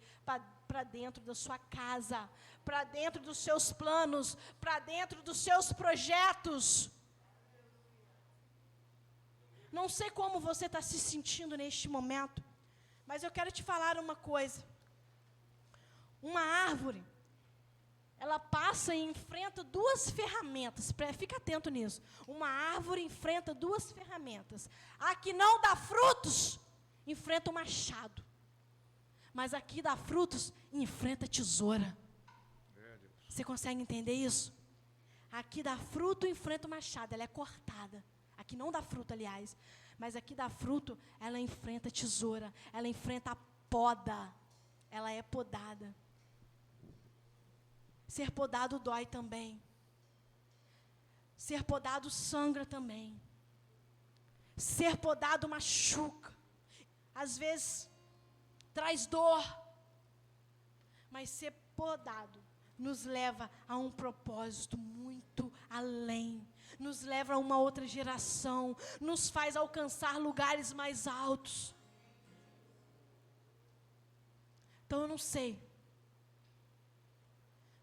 para dentro da sua casa, para dentro dos seus planos, para dentro dos seus projetos. Não sei como você está se sentindo neste momento, mas eu quero te falar uma coisa. Uma árvore, ela passa e enfrenta duas ferramentas, fica atento nisso. Uma árvore enfrenta duas ferramentas. A que não dá frutos, enfrenta o machado. Mas a que dá frutos, enfrenta a tesoura. Você consegue entender isso? A que dá fruto, enfrenta o machado, ela é cortada. A que não dá fruto, aliás. Mas a que dá fruto, ela enfrenta a tesoura, ela enfrenta a poda. Ela é podada. Ser podado dói também. Ser podado sangra também. Ser podado machuca. Às vezes traz dor. Mas ser podado nos leva a um propósito muito além. Nos leva a uma outra geração. Nos faz alcançar lugares mais altos. Então eu não sei.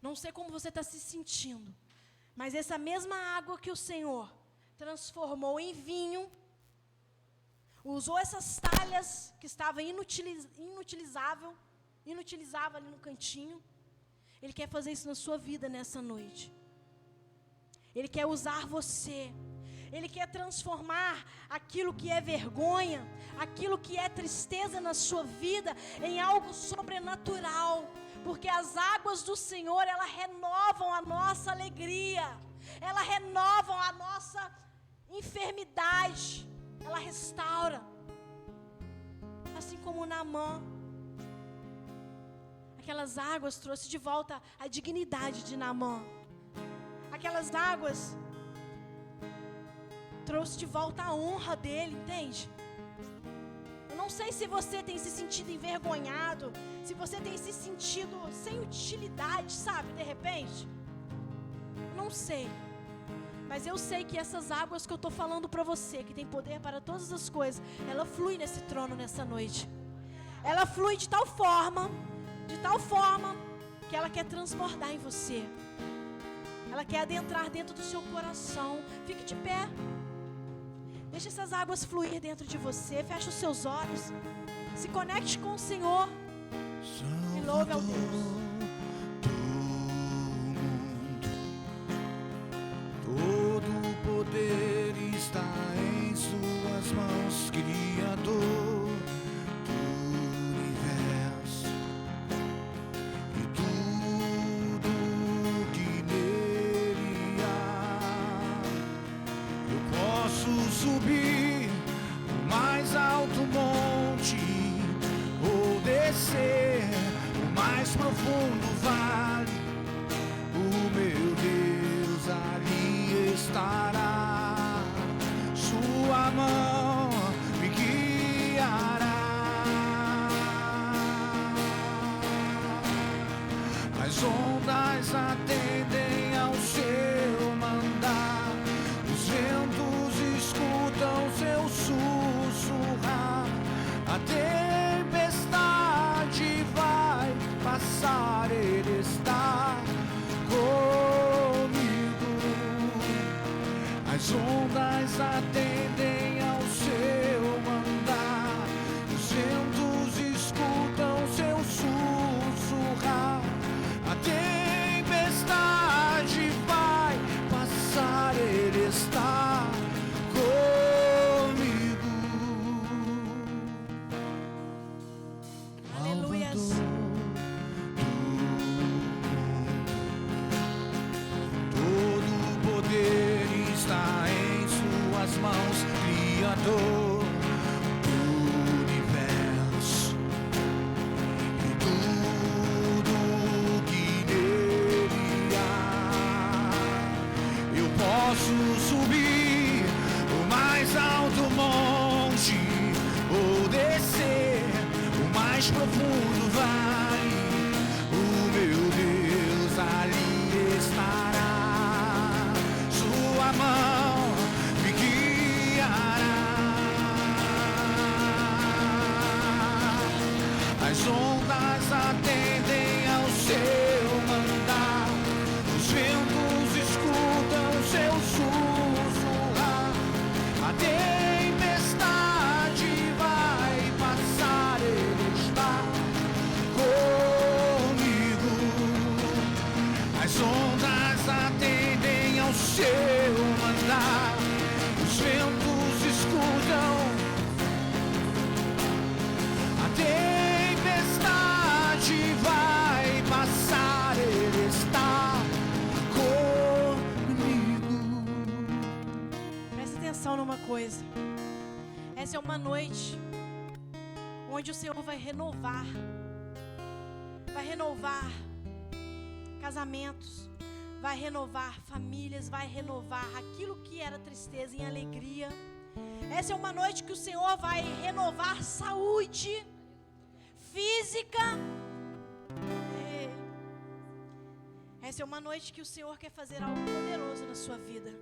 Não sei como você está se sentindo, mas essa mesma água que o Senhor transformou em vinho, usou essas talhas que estavam inutilizável ali no cantinho, Ele quer fazer isso na sua vida nessa noite. Ele quer usar você. Ele quer transformar aquilo que é vergonha, aquilo que é tristeza na sua vida, em algo sobrenatural. Porque as águas do Senhor, elas renovam a nossa alegria. Elas renovam a nossa enfermidade. Ela restaura. Assim como Naamã. Aquelas águas trouxe de volta a dignidade de Naamã. Aquelas águas trouxe de volta a honra dele, entende? Eu não sei se você tem se sentido envergonhado, se você tem se sentido sem utilidade, sabe, de repente. Não sei. Mas eu sei que essas águas que eu estou falando para você, que tem poder para todas as coisas, ela flui nesse trono nessa noite. Ela flui de tal forma que ela quer transbordar em você. Ela quer adentrar dentro do seu coração. Fique de pé. Deixa essas águas fluir dentro de você. Feche os seus olhos. Se conecte com o Senhor. E louve ao Deus. Todo o poder está em suas mãos, Criador do universo. E tudo que nele há. Eu posso subir o mais alto monte ou descer o mais profundo vale. O meu Deus ali estará, sua mão me guiará. As ondas atendem ao seu mandar, os ventos escutam seu sussurrar. A tempestade vai passar, Ele está comigo. As ondas ondas atendem ao seu mandar, os ventos escutam seu sussurrar. A tempestade vai passar, Ele está comigo. Aleluias. Todo o poder está em suas mãos, Criador do universo, e tudo que nele há. Eu posso subir o mais alto monte, ou descer o mais profundo vale. O meu Deus ali estará, sua mão me guiará. As ondas atendem ao seu mandar, os ventos escutam seu sussurrar. A tempestade vai passar, Ele está comigo. As ondas atendem ao seu mandar, os ventos escutam. A tempestade vai passar, Ele está comigo. Presta atenção numa coisa. Essa é uma noite onde o Senhor vai renovar casamentos, vai renovar famílias, vai renovar aquilo que era tristeza em alegria. Essa é uma noite que o Senhor vai renovar saúde física. Essa é uma noite que o Senhor quer fazer algo poderoso na sua vida.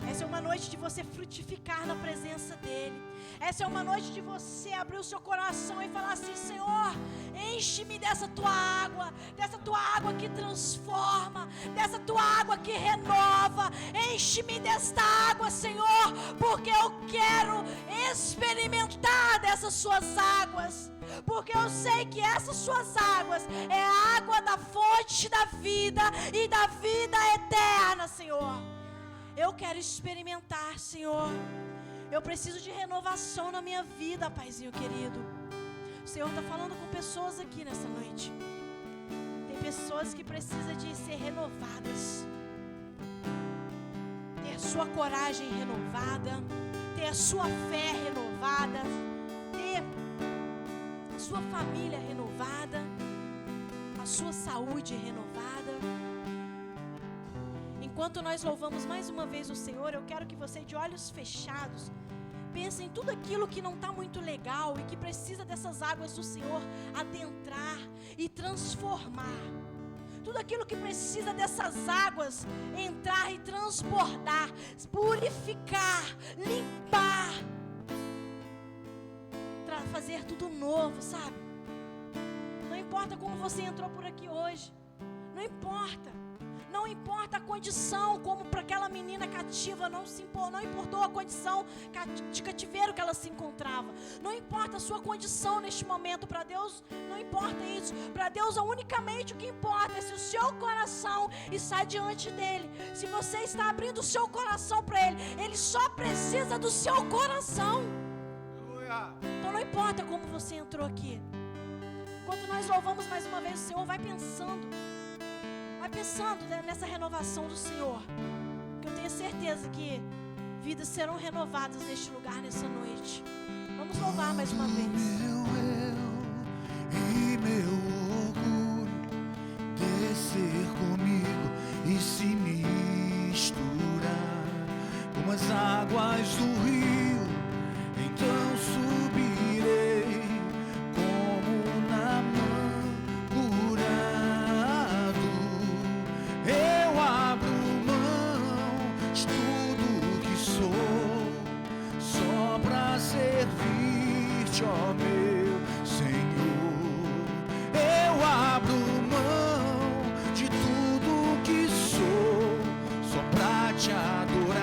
Essa é uma noite de você frutificar na presença dEle. Essa é uma noite de você abrir o seu coração e falar assim: Senhor, enche-me dessa tua água que transforma, dessa tua água que renova. Enche-me desta água, Senhor, porque eu quero experimentar dessas suas águas. Porque eu sei que essas suas águas é a água da fonte da vida e da vida eterna, Senhor. Eu quero experimentar, Senhor. Eu preciso de renovação na minha vida, Paizinho querido. O Senhor está falando com pessoas aqui nessa noite. Tem pessoas que precisam de ser renovadas. Ter a sua coragem renovada. Ter a sua fé renovada. Ter a sua família renovada. A sua saúde renovada. Enquanto nós louvamos mais uma vez o Senhor, eu quero que você, de olhos fechados, pense em tudo aquilo que não está muito legal e que precisa dessas águas do Senhor adentrar e transformar. Tudo aquilo que precisa dessas águas entrar e transbordar, purificar, limpar, fazer tudo novo, sabe? Não importa como você entrou por aqui hoje, não importa. Não importa a condição, como para aquela menina cativa, não importou a condição de cativeiro que ela se encontrava. Não importa a sua condição neste momento, para Deus não importa isso. Para Deus unicamente o que importa é se o seu coração está diante dEle. Se você está abrindo o seu coração para Ele, Ele só precisa do seu coração. Então não importa como você entrou aqui. Enquanto nós louvamos mais uma vez o Senhor, vai pensando nessa renovação do Senhor, que eu tenho certeza que vidas serão renovadas neste lugar, nessa noite. Vamos louvar mais uma vez. Meu eu e meu orgulho descer comigo e se misturar com as águas do rio, então subirei como na eu abro mão de tudo que sou, só pra servir-te, ó meu Senhor. Eu abro mão de tudo que sou, só pra te adorar.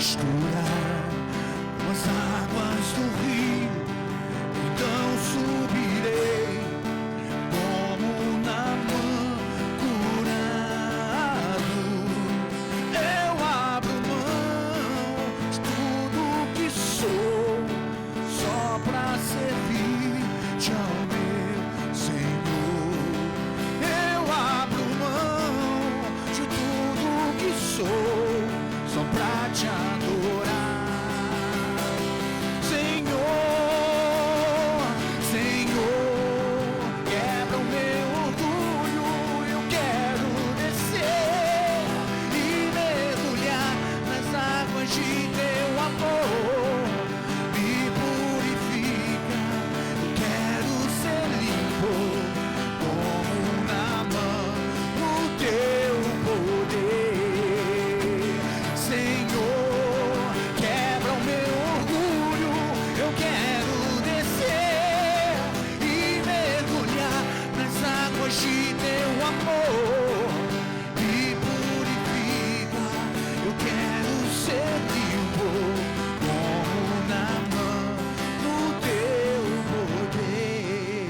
misturar com as águas do rio, então subirei como Naamã curado. Eu abro mão de tudo que sou, só pra servir-te ao meu Senhor. Eu abro mão de tudo que sou, só pra te adorar. Senhor, Senhor, quebra o meu orgulho, eu quero descer e mergulhar nas águas de teu amor. Me purifica, eu quero ser limpo como Naamã no teu poder. Senhor, quebra o meu orgulho, eu quero descer e mergulhar nas águas de teu amor. Me purifica, eu quero ser limpo como Naamã no teu poder.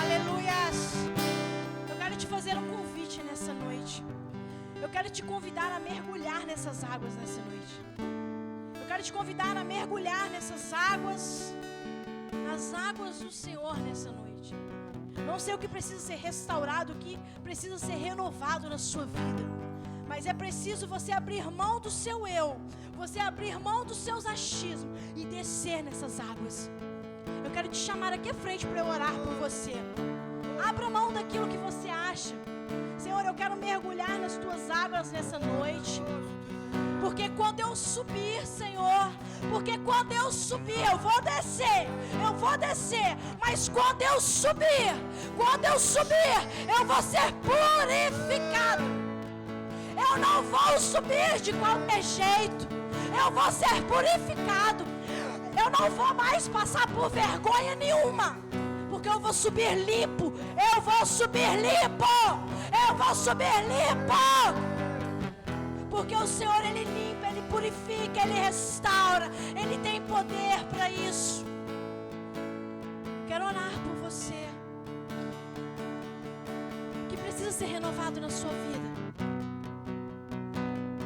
Aleluias! Eu quero te fazer um convite nessa noite. Eu quero te convidar a mergulhar nessas águas nessa noite. Eu quero te convidar a mergulhar nessas águas, nas águas do Senhor nessa noite. Não sei o que precisa ser restaurado, o que precisa ser renovado na sua vida, mas é preciso você abrir mão do seu eu, você abrir mão dos seus achismos e descer nessas águas. Eu quero te chamar aqui à frente para eu orar por você. Abra mão daquilo que você acha. Senhor, eu quero mergulhar nas tuas águas nessa noite. Porque quando eu subir, Senhor, porque quando eu subir, eu vou descer, mas quando eu subir, eu vou ser purificado. Eu não vou subir de qualquer jeito, eu vou ser purificado. Eu não vou mais passar por vergonha nenhuma, porque eu vou subir limpo, eu vou subir limpo. Porque o Senhor, Ele limpa, Ele purifica, Ele restaura, Ele tem poder para isso. Quero orar por você que precisa ser renovado na sua vida.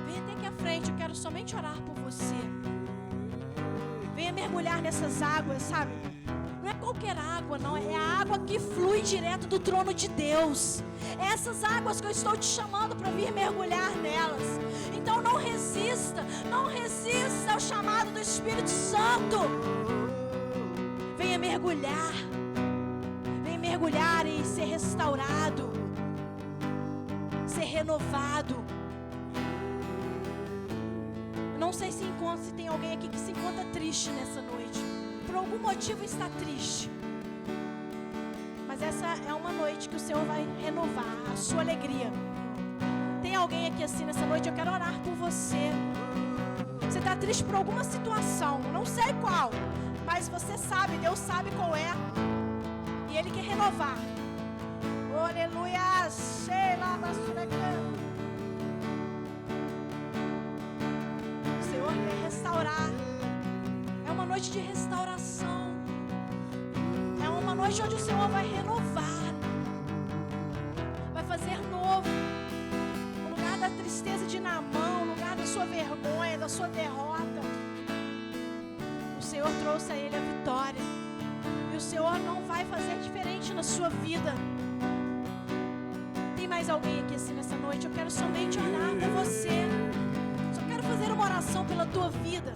Venha até aqui à frente, eu quero somente orar por você. Venha mergulhar nessas águas, sabe? Não é qualquer água, não, é a água que flui direto do trono de Deus. É essas águas que eu estou te chamando para vir mergulhar nelas. Então não resista ao chamado do Espírito Santo. Venha mergulhar e ser restaurado, ser renovado. Não sei se tem alguém aqui que se encontra triste nessa noite. Por algum motivo está triste. Mas essa é uma noite que o Senhor vai renovar a sua alegria. Tem alguém aqui assim nessa noite? Eu quero orar por você. Você está triste por alguma situação, não sei qual, mas você sabe, Deus sabe qual é. E Ele quer renovar. Oh, aleluia! O Senhor quer restaurar. É uma noite de restauração. É uma noite onde o Senhor vai renovar, vai fazer novo. No lugar da tristeza de Naamã, no lugar da sua vergonha, da sua derrota, o Senhor trouxe a ele a vitória. E o Senhor não vai fazer diferente na sua vida. Tem mais alguém aqui assim nessa noite? Eu quero somente orar por você. Só quero fazer uma oração pela tua vida.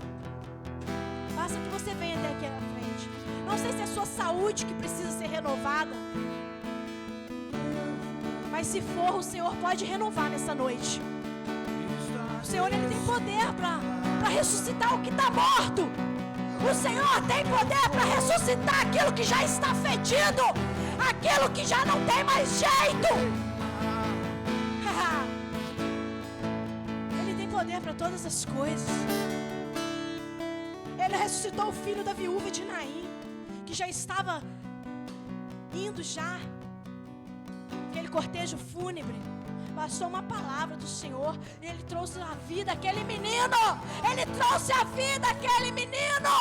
Basta que você venha até aqui na frente. Não sei se é a sua saúde que precisa ser renovada, mas se for, o Senhor pode renovar nessa noite. O Senhor, Ele tem poder para ressuscitar o que está morto. O Senhor tem poder para ressuscitar aquilo que já está fedido, aquilo que já não tem mais jeito. Ele tem poder para todas as coisas. Ele ressuscitou o filho da viúva de Naim, que já estava indo já, aquele cortejo fúnebre. Bastou uma palavra do Senhor e Ele trouxe a vida àquele menino. Ele trouxe a vida àquele menino.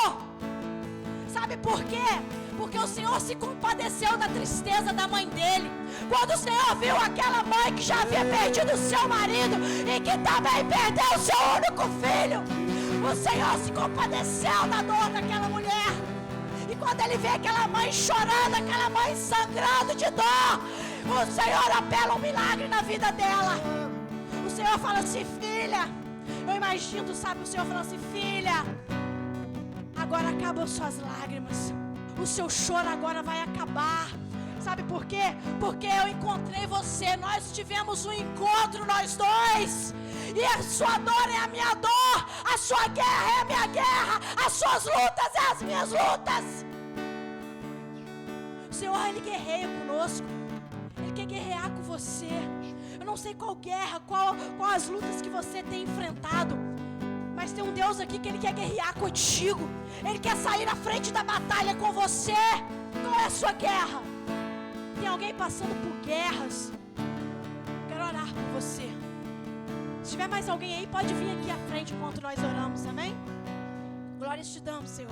Sabe por quê? Porque o Senhor se compadeceu da tristeza da mãe dele. Quando o Senhor viu aquela mãe que já havia perdido o seu marido e que também perdeu o seu único filho, o Senhor se compadeceu da dor daquela mulher. E quando Ele vê aquela mãe chorando, aquela mãe sangrando de dor, o Senhor apela um milagre na vida dela. O Senhor fala assim: filha, eu imagino, sabe, o Senhor falando assim: filha, agora acabam suas lágrimas, o seu choro agora vai acabar. Sabe por quê? Porque eu encontrei você, nós tivemos um encontro, nós dois. E a sua dor é a minha dor, a sua guerra é a minha guerra, as suas lutas é as minhas lutas. O Senhor, Ele guerreia conosco, Ele quer guerrear com você. Eu não sei qual guerra, qual as lutas que você tem enfrentado, mas tem um Deus aqui que Ele quer guerrear contigo. Ele quer sair na frente da batalha com você. Qual é a sua guerra? Tem alguém passando por guerras? Quero orar por você. Se tiver mais alguém aí, pode vir aqui à frente enquanto nós oramos, amém? Glórias te damos, Senhor.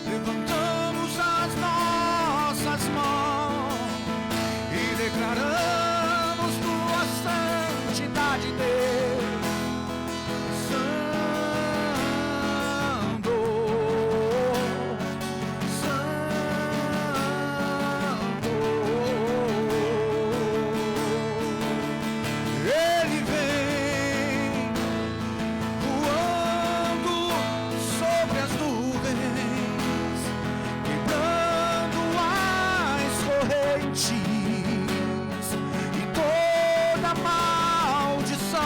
Levantamos as nossas mãos e declaramos tua santidade, Deus. Santo, Santo. Ele vem voando sobre as nuvens, quebrando as correntes e toda maldição.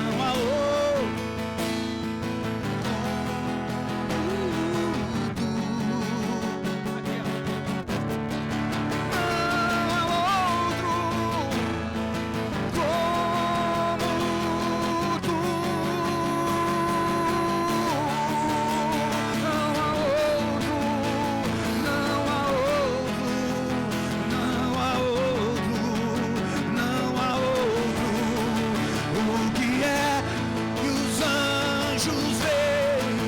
Não há outro como tu. Não há outro, não há outro, não há outro, não há outro. O que é que os anjos veem,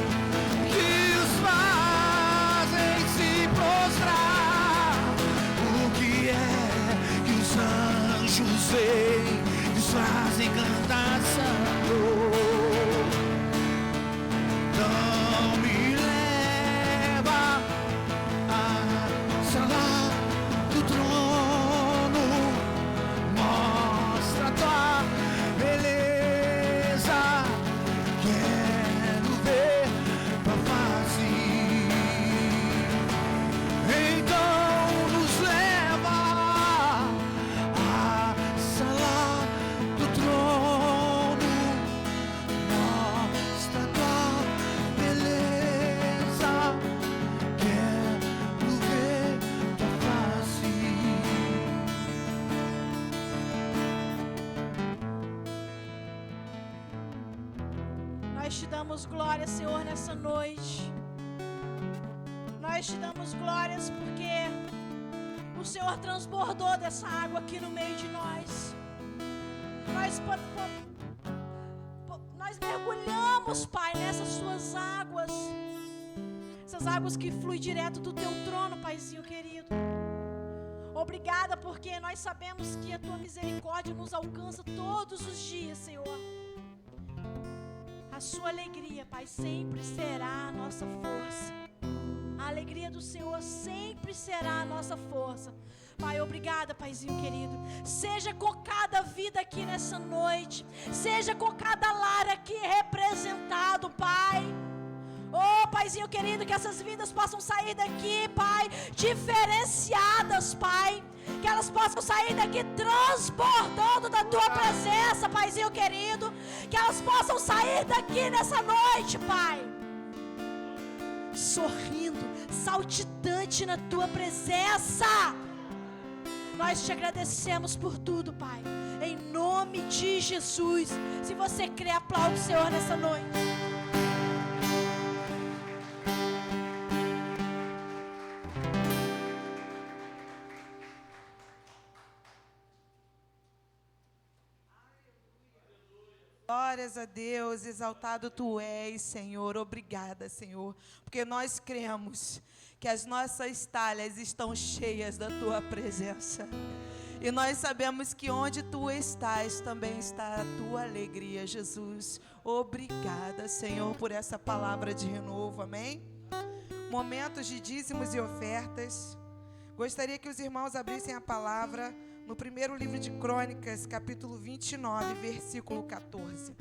que os fazem se prostrar? O que é que os anjos veem, que os fazem cantar santo? Então me leva à sala do trono, mostra tua beleza, quero ver tua face. Então nos leva à sala do trono, mostra tua beleza, quero ver tua face. Nós te damos glória, Senhor, nessa noite. Nós te damos glórias porque o Senhor transbordou dessa água aqui no meio de nós. Nós mergulhamos, Pai, nessas suas águas. Essas águas que fluem direto do teu trono, Paizinho querido. Obrigada porque nós sabemos que a tua misericórdia nos alcança todos os dias, Senhor. A sua alegria, Pai, sempre será a nossa força. A alegria do Senhor sempre será a nossa força. Pai, obrigada, Paizinho querido. Seja com cada vida aqui nessa noite. Seja com cada lar aqui representado, Pai. Oh, Paizinho querido, que essas vidas possam sair daqui, Pai, diferenciadas, Pai. Que elas possam sair daqui transbordando da tua presença, Paizinho querido. Que elas possam sair daqui nessa noite, Pai, sorrindo, saltitante na tua presença. Nós te agradecemos por tudo, Pai, em nome de Jesus. Se você crê, aplaude o Senhor nessa noite. Glórias a Deus, exaltado Tu és, Senhor. Obrigada, Senhor, porque nós cremos que as nossas talhas estão cheias da Tua presença. E nós sabemos que onde Tu estás, também está a Tua alegria, Jesus. Obrigada, Senhor, por essa palavra de renovo, amém? Momentos de dízimos e ofertas. Gostaria que os irmãos abrissem a palavra no primeiro livro de Crônicas, capítulo 29, versículo 14.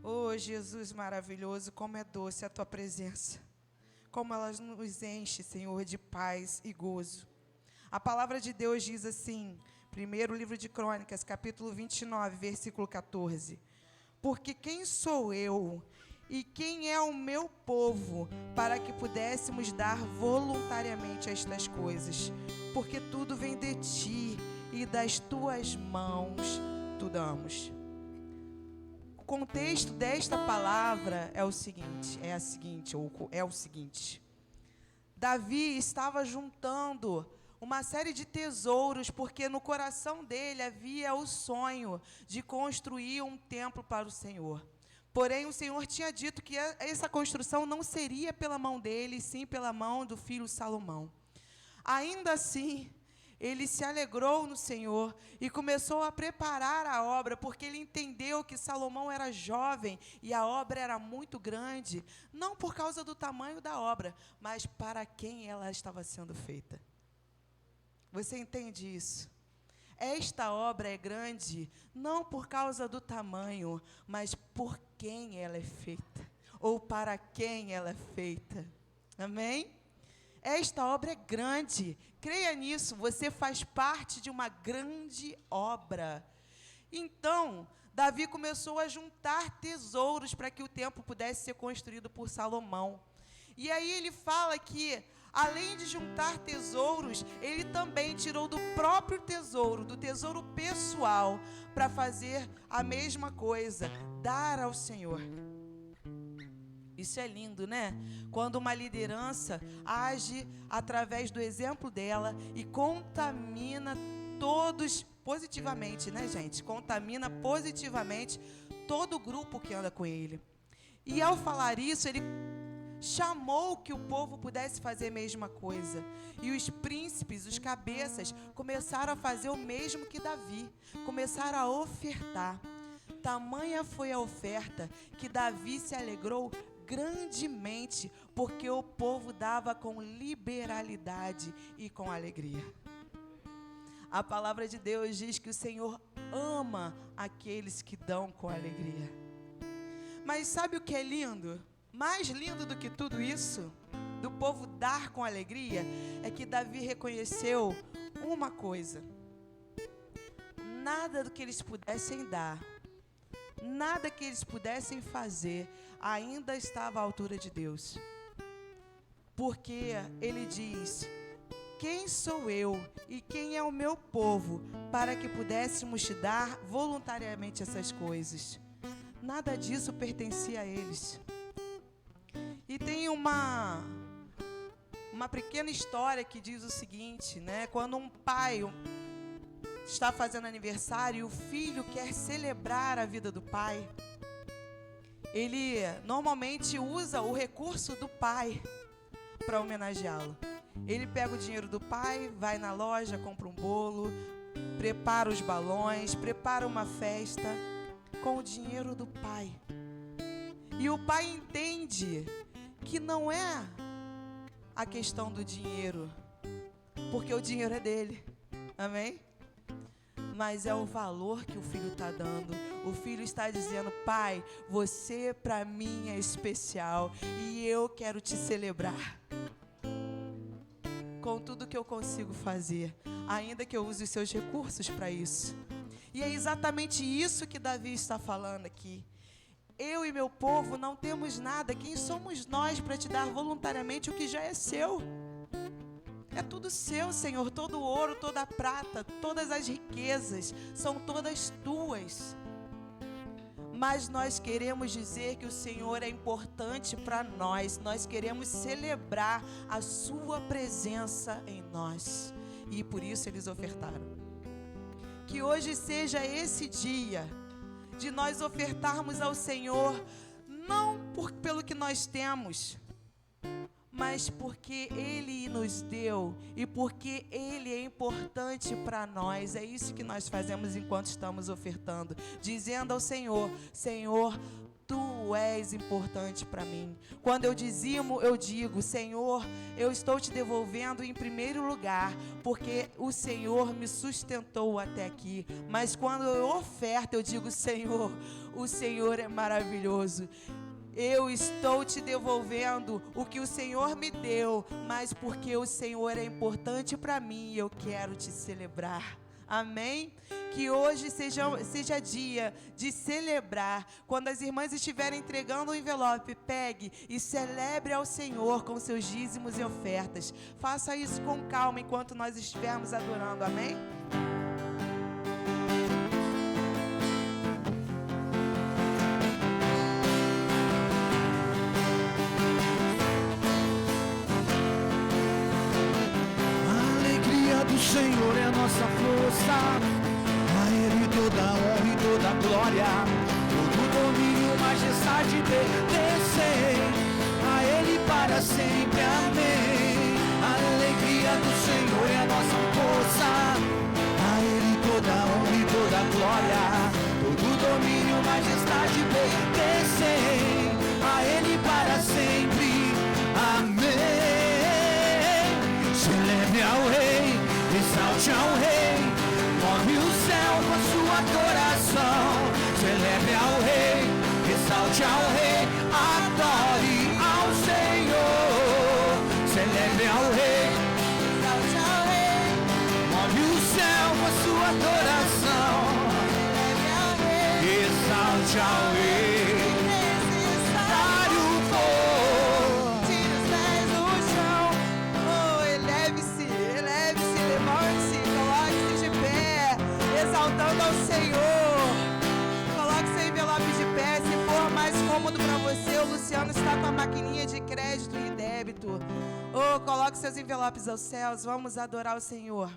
Oh, Jesus maravilhoso, como é doce a Tua presença. Como ela nos enche, Senhor, de paz e gozo. A palavra de Deus diz assim, primeiro livro de Crônicas, capítulo 29, versículo 14. Porque quem sou eu e quem é o meu povo para que pudéssemos dar voluntariamente estas coisas? Porque tudo vem de Ti e das Tuas mãos estudamos. O contexto desta palavra é o seguinte. Davi estava juntando uma série de tesouros, porque no coração dele havia o sonho de construir um templo para o Senhor. Porém, o Senhor tinha dito que essa construção não seria pela mão dele, e sim pela mão do filho Salomão. Ainda assim, ele se alegrou no Senhor e começou a preparar a obra, porque ele entendeu que Salomão era jovem e a obra era muito grande, não por causa do tamanho da obra, mas para quem ela estava sendo feita. Você entende isso? Esta obra é grande não por causa do tamanho, mas por quem ela é feita, ou para quem ela é feita. Amém? Esta obra é grande. Creia nisso, você faz parte de uma grande obra. Então, Davi começou a juntar tesouros para que o templo pudesse ser construído por Salomão. E aí ele fala que, além de juntar tesouros, ele também tirou do próprio tesouro, do tesouro pessoal, para fazer a mesma coisa, dar ao Senhor. Isso é lindo, né? Quando uma liderança age através do exemplo dela e contamina todos positivamente, né, gente? Contamina positivamente todo o grupo que anda com ele. E ao falar isso, ele chamou que o povo pudesse fazer a mesma coisa. E os príncipes, os cabeças, começaram a fazer o mesmo que Davi. Começaram a ofertar. Tamanha foi a oferta que Davi se alegrou grandemente, porque o povo dava com liberalidade e com alegria. A palavra de Deus diz que o Senhor ama aqueles que dão com alegria. Mas sabe o que é lindo? Mais lindo do que tudo isso, do povo dar com alegria, é que Davi reconheceu uma coisa: nada do que eles pudessem dar, nada que eles pudessem fazer, ainda estava à altura de Deus. Porque ele diz: quem sou eu e quem é o meu povo para que pudéssemos te dar voluntariamente essas coisas? Nada disso pertencia a eles. E tem uma pequena história que diz o seguinte, né? Quando um pai está fazendo aniversário e o filho quer celebrar a vida do pai, ele normalmente usa o recurso do pai para homenageá-lo. Ele pega o dinheiro do pai, vai na loja, compra um bolo, prepara os balões, prepara uma festa com o dinheiro do pai. E o pai entende que não é a questão do dinheiro, porque o dinheiro é dele. Amém? Mas é o valor que o filho está dando. O filho está dizendo: pai, você para mim é especial e eu quero te celebrar com tudo que eu consigo fazer, ainda que eu use os seus recursos para isso. E é exatamente isso que Davi está falando aqui. Eu e meu povo não temos nada. Quem somos nós para te dar voluntariamente o que já é seu? É tudo seu, Senhor. Todo o ouro, toda a prata, todas as riquezas são todas tuas. Mas nós queremos dizer que o Senhor é importante para nós. Nós queremos celebrar a sua presença em nós. E por isso eles ofertaram. Que hoje seja esse dia de nós ofertarmos ao Senhor, não pelo que nós temos, mas porque Ele nos deu e porque Ele é importante para nós. É isso que nós fazemos enquanto estamos ofertando, dizendo ao Senhor: Senhor, Tu és importante para mim. Quando eu dizimo, eu digo: Senhor, eu estou te devolvendo em primeiro lugar, porque o Senhor me sustentou até aqui. Mas quando eu oferto, eu digo: Senhor, o Senhor é maravilhoso. Eu estou te devolvendo o que o Senhor me deu, mas porque o Senhor é importante para mim, eu quero te celebrar. Amém? Que hoje seja dia de celebrar. Quando as irmãs estiverem entregando o envelope, pegue e celebre ao Senhor com seus dízimos e ofertas. Faça isso com calma enquanto nós estivermos adorando. Amém? força. A Ele toda honra e toda glória, todo domínio, majestade pertencem a Ele para sempre, amém. A alegria do Senhor é a nossa força. A Ele toda honra e toda glória, todo domínio, majestade pertencem a Ele para sempre, amém. Celebre ao Rei, exalte ao Rei, move o céu com a sua adoração. Celebre ao Rei, exalte ao Rei, adore ao Senhor. Celebre ao Rei, exalte ao Rei, move o céu com a sua adoração. Celebre ao Rei, exalte ao Rei. Exaltando ao Senhor. Coloque seu envelope de pé. Se for mais cômodo para você, o Luciano está com a maquininha de crédito e débito. Coloque seus envelopes aos céus. Vamos adorar o Senhor.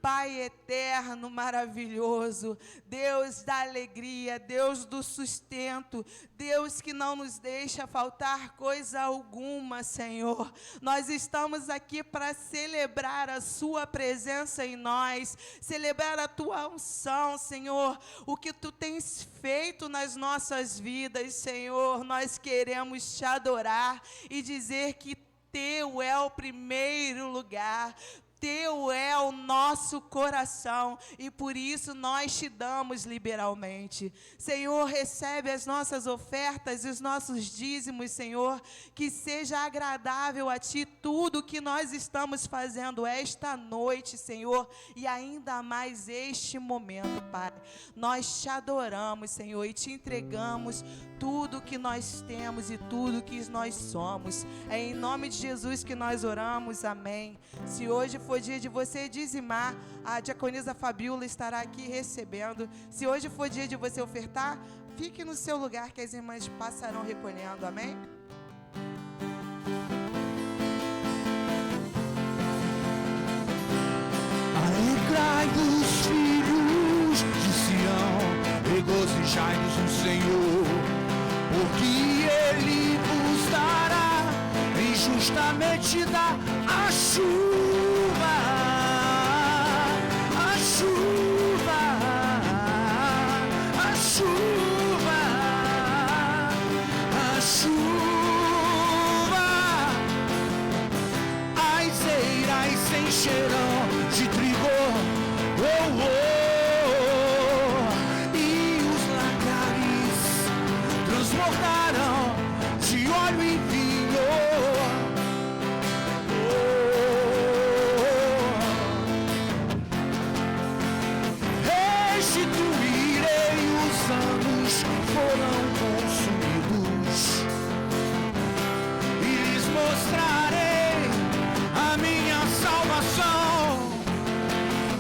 Pai eterno, maravilhoso, Deus da alegria, Deus do sustento, Deus que não nos deixa faltar coisa alguma, Senhor. Nós estamos aqui para celebrar a Sua presença em nós, celebrar a Tua unção, Senhor, o que Tu tens feito nas nossas vidas, Senhor. Nós queremos Te adorar e dizer que Teu é o primeiro lugar. Teu é o nosso coração e por isso nós te damos liberalmente. Senhor, recebe as nossas ofertas e os nossos dízimos, Senhor, que seja agradável a Ti tudo que nós estamos fazendo esta noite, Senhor, e ainda mais este momento, Pai. Nós te adoramos, Senhor, e te entregamos tudo que nós temos e tudo que nós somos. É em nome de Jesus que nós oramos, amém. Se hoje for dia de você dizimar, a diaconisa Fabiola estará aqui recebendo. Se hoje for dia de você ofertar, fique no seu lugar que as irmãs passarão recolhendo, amém? Alegrai-vos, filhos de Sião, regozijai-vos no Senhor, porque Ele vos dará injustamente dá a chuva, a chuva, a chuva, a chuva. As eiras se encherão de trigo, e os lagares transbordarão de óleo e vinho. Restituirei os anos foram consumidos e lhes mostrarei a minha salvação,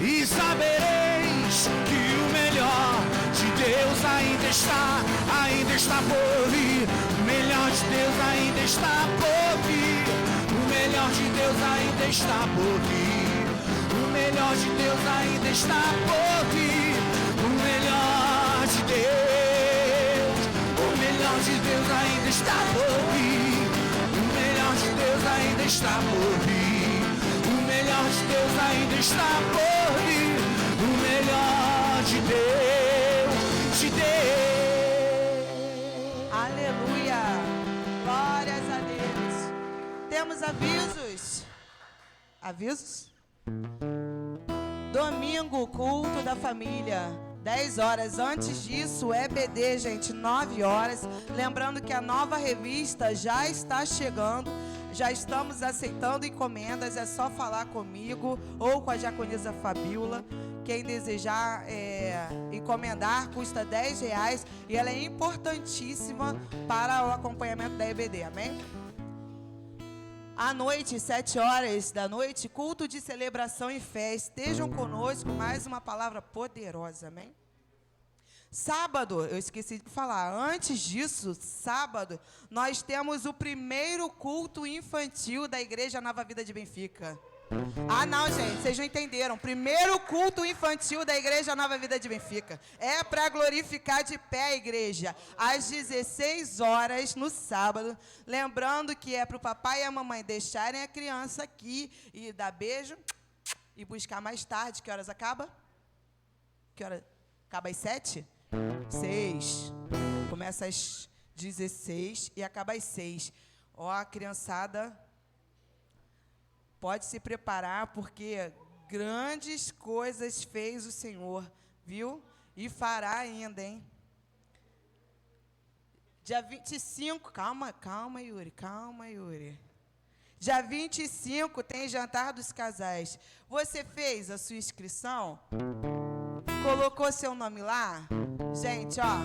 e sabereis que o melhor de Deus ainda está por vir. O melhor de Deus ainda está por vir. O melhor de Deus ainda está por vir. O melhor de Deus ainda está por vir. O melhor de Deus, o melhor de Deus ainda está por vir. O melhor de Deus ainda está por vir. O melhor de Deus ainda está por vir. O melhor de Deus. Aleluia! Glórias a Deus. Temos avisos? Avisos? Domingo, culto da família, 10 horas. Antes disso, EBD, gente, 9 horas. Lembrando que a nova revista já está chegando. Já estamos aceitando encomendas. É só falar comigo ou com a diaconisa Fabiola. Quem desejar encomendar, custa R$10 e ela é importantíssima para o acompanhamento da EBD, amém? À noite, 7 horas da noite, culto de celebração e fé. Estejam conosco, mais uma palavra poderosa, amém? Sábado, eu esqueci de falar, antes disso, sábado, nós temos o primeiro culto infantil da Igreja Nova Vida de Benfica. Ah, não, gente, vocês não entenderam. Primeiro culto infantil da Igreja Nova Vida de Benfica. É para glorificar de pé a igreja. Às 16 horas no sábado. Lembrando que é para o papai e a mamãe deixarem a criança aqui e dar beijo e buscar mais tarde. Que horas acaba? Que hora? Acaba às 7? 6. Começa às 16 e acaba às 6. Ó, a criançada... Pode se preparar, porque grandes coisas fez o Senhor, viu? E fará ainda, hein? Dia 25, calma, Yuri. Dia 25 tem jantar dos casais. Você fez a sua inscrição? Colocou seu nome lá? Gente, ó,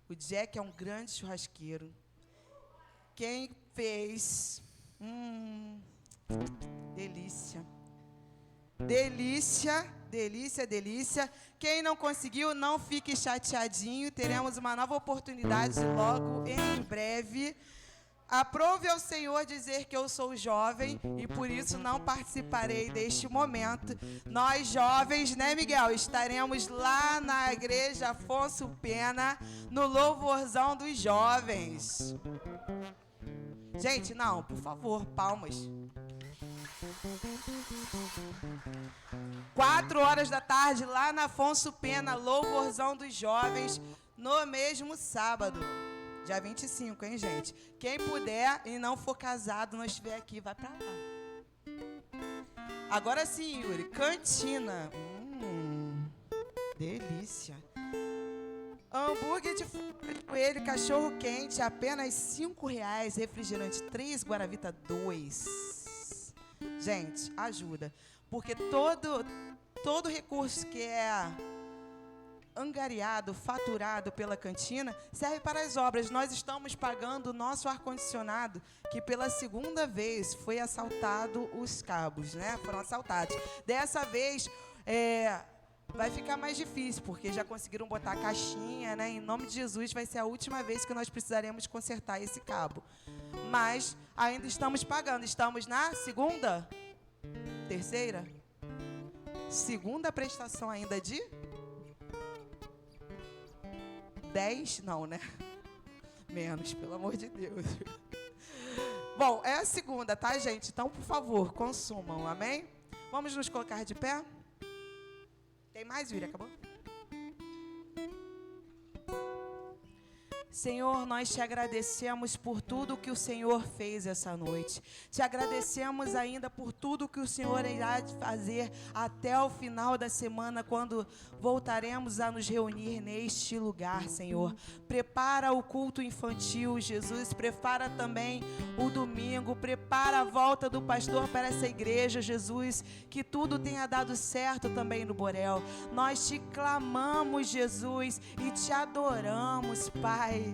o Jack é um grande churrasqueiro. Quem fez... Delícia. Quem não conseguiu, não fique chateadinho. Teremos uma nova oportunidade logo em breve. Aprove ao Senhor dizer que eu sou jovem e por isso não participarei deste momento. Nós jovens, né, Miguel? Estaremos lá na igreja Afonso Pena, no louvorzão dos jovens. Gente, não, por favor, palmas. 4 horas da tarde, lá na Afonso Pena, louvorzão dos jovens, no mesmo sábado. Dia 25, hein, gente? Quem puder e não for casado, não estiver aqui, vai pra lá. Agora sim, Yuri, cantina. Delícia. Hambúrguer de coelho, cachorro quente, apenas R$5. Refrigerante 3, Guaravita 2. Gente, ajuda. Porque todo recurso que é angariado, faturado pela cantina, serve para as obras. Nós estamos pagando o nosso ar-condicionado, que pela segunda vez foi assaltado os cabos, né? Foram assaltados. Dessa vez, vai ficar mais difícil, porque já conseguiram botar a caixinha, né? Em nome de Jesus, vai ser a última vez que nós precisaremos consertar esse cabo. Mas ainda estamos pagando. Estamos na segunda? Terceira? Segunda prestação ainda de 10? Não, né? Menos, pelo amor de Deus. Bom, é a segunda, tá, gente? Então, por favor, consumam, amém? Vamos nos colocar de pé? Tem mais, Yuri? Acabou? Senhor, nós te agradecemos por tudo que o Senhor fez essa noite. Te agradecemos ainda por tudo que o Senhor irá fazer até o final da semana, quando voltaremos a nos reunir neste lugar, Senhor. Prepara o culto infantil, Jesus. Prepara também o domingo. Prepara a volta do pastor para essa igreja, Jesus. Que tudo tenha dado certo também no Borel. Nós te clamamos, Jesus, e te adoramos, Pai.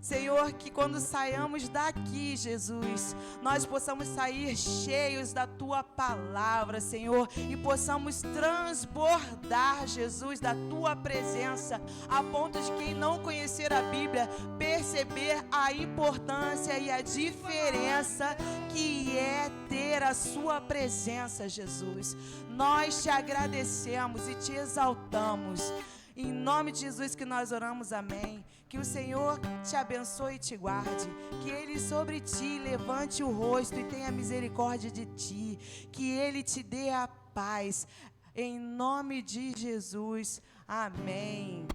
Senhor, que quando saiamos daqui, Jesus, nós possamos sair cheios da Tua palavra, Senhor, e possamos transbordar, Jesus, da Tua presença, a ponto de quem não conhecer a Bíblia, perceber a importância e a diferença que é ter a Sua presença, Jesus. Nós te agradecemos e te exaltamos. Em nome de Jesus que nós oramos, amém. Que o Senhor te abençoe e te guarde. Que Ele sobre ti levante o rosto e tenha misericórdia de ti. Que Ele te dê a paz. Em nome de Jesus, amém.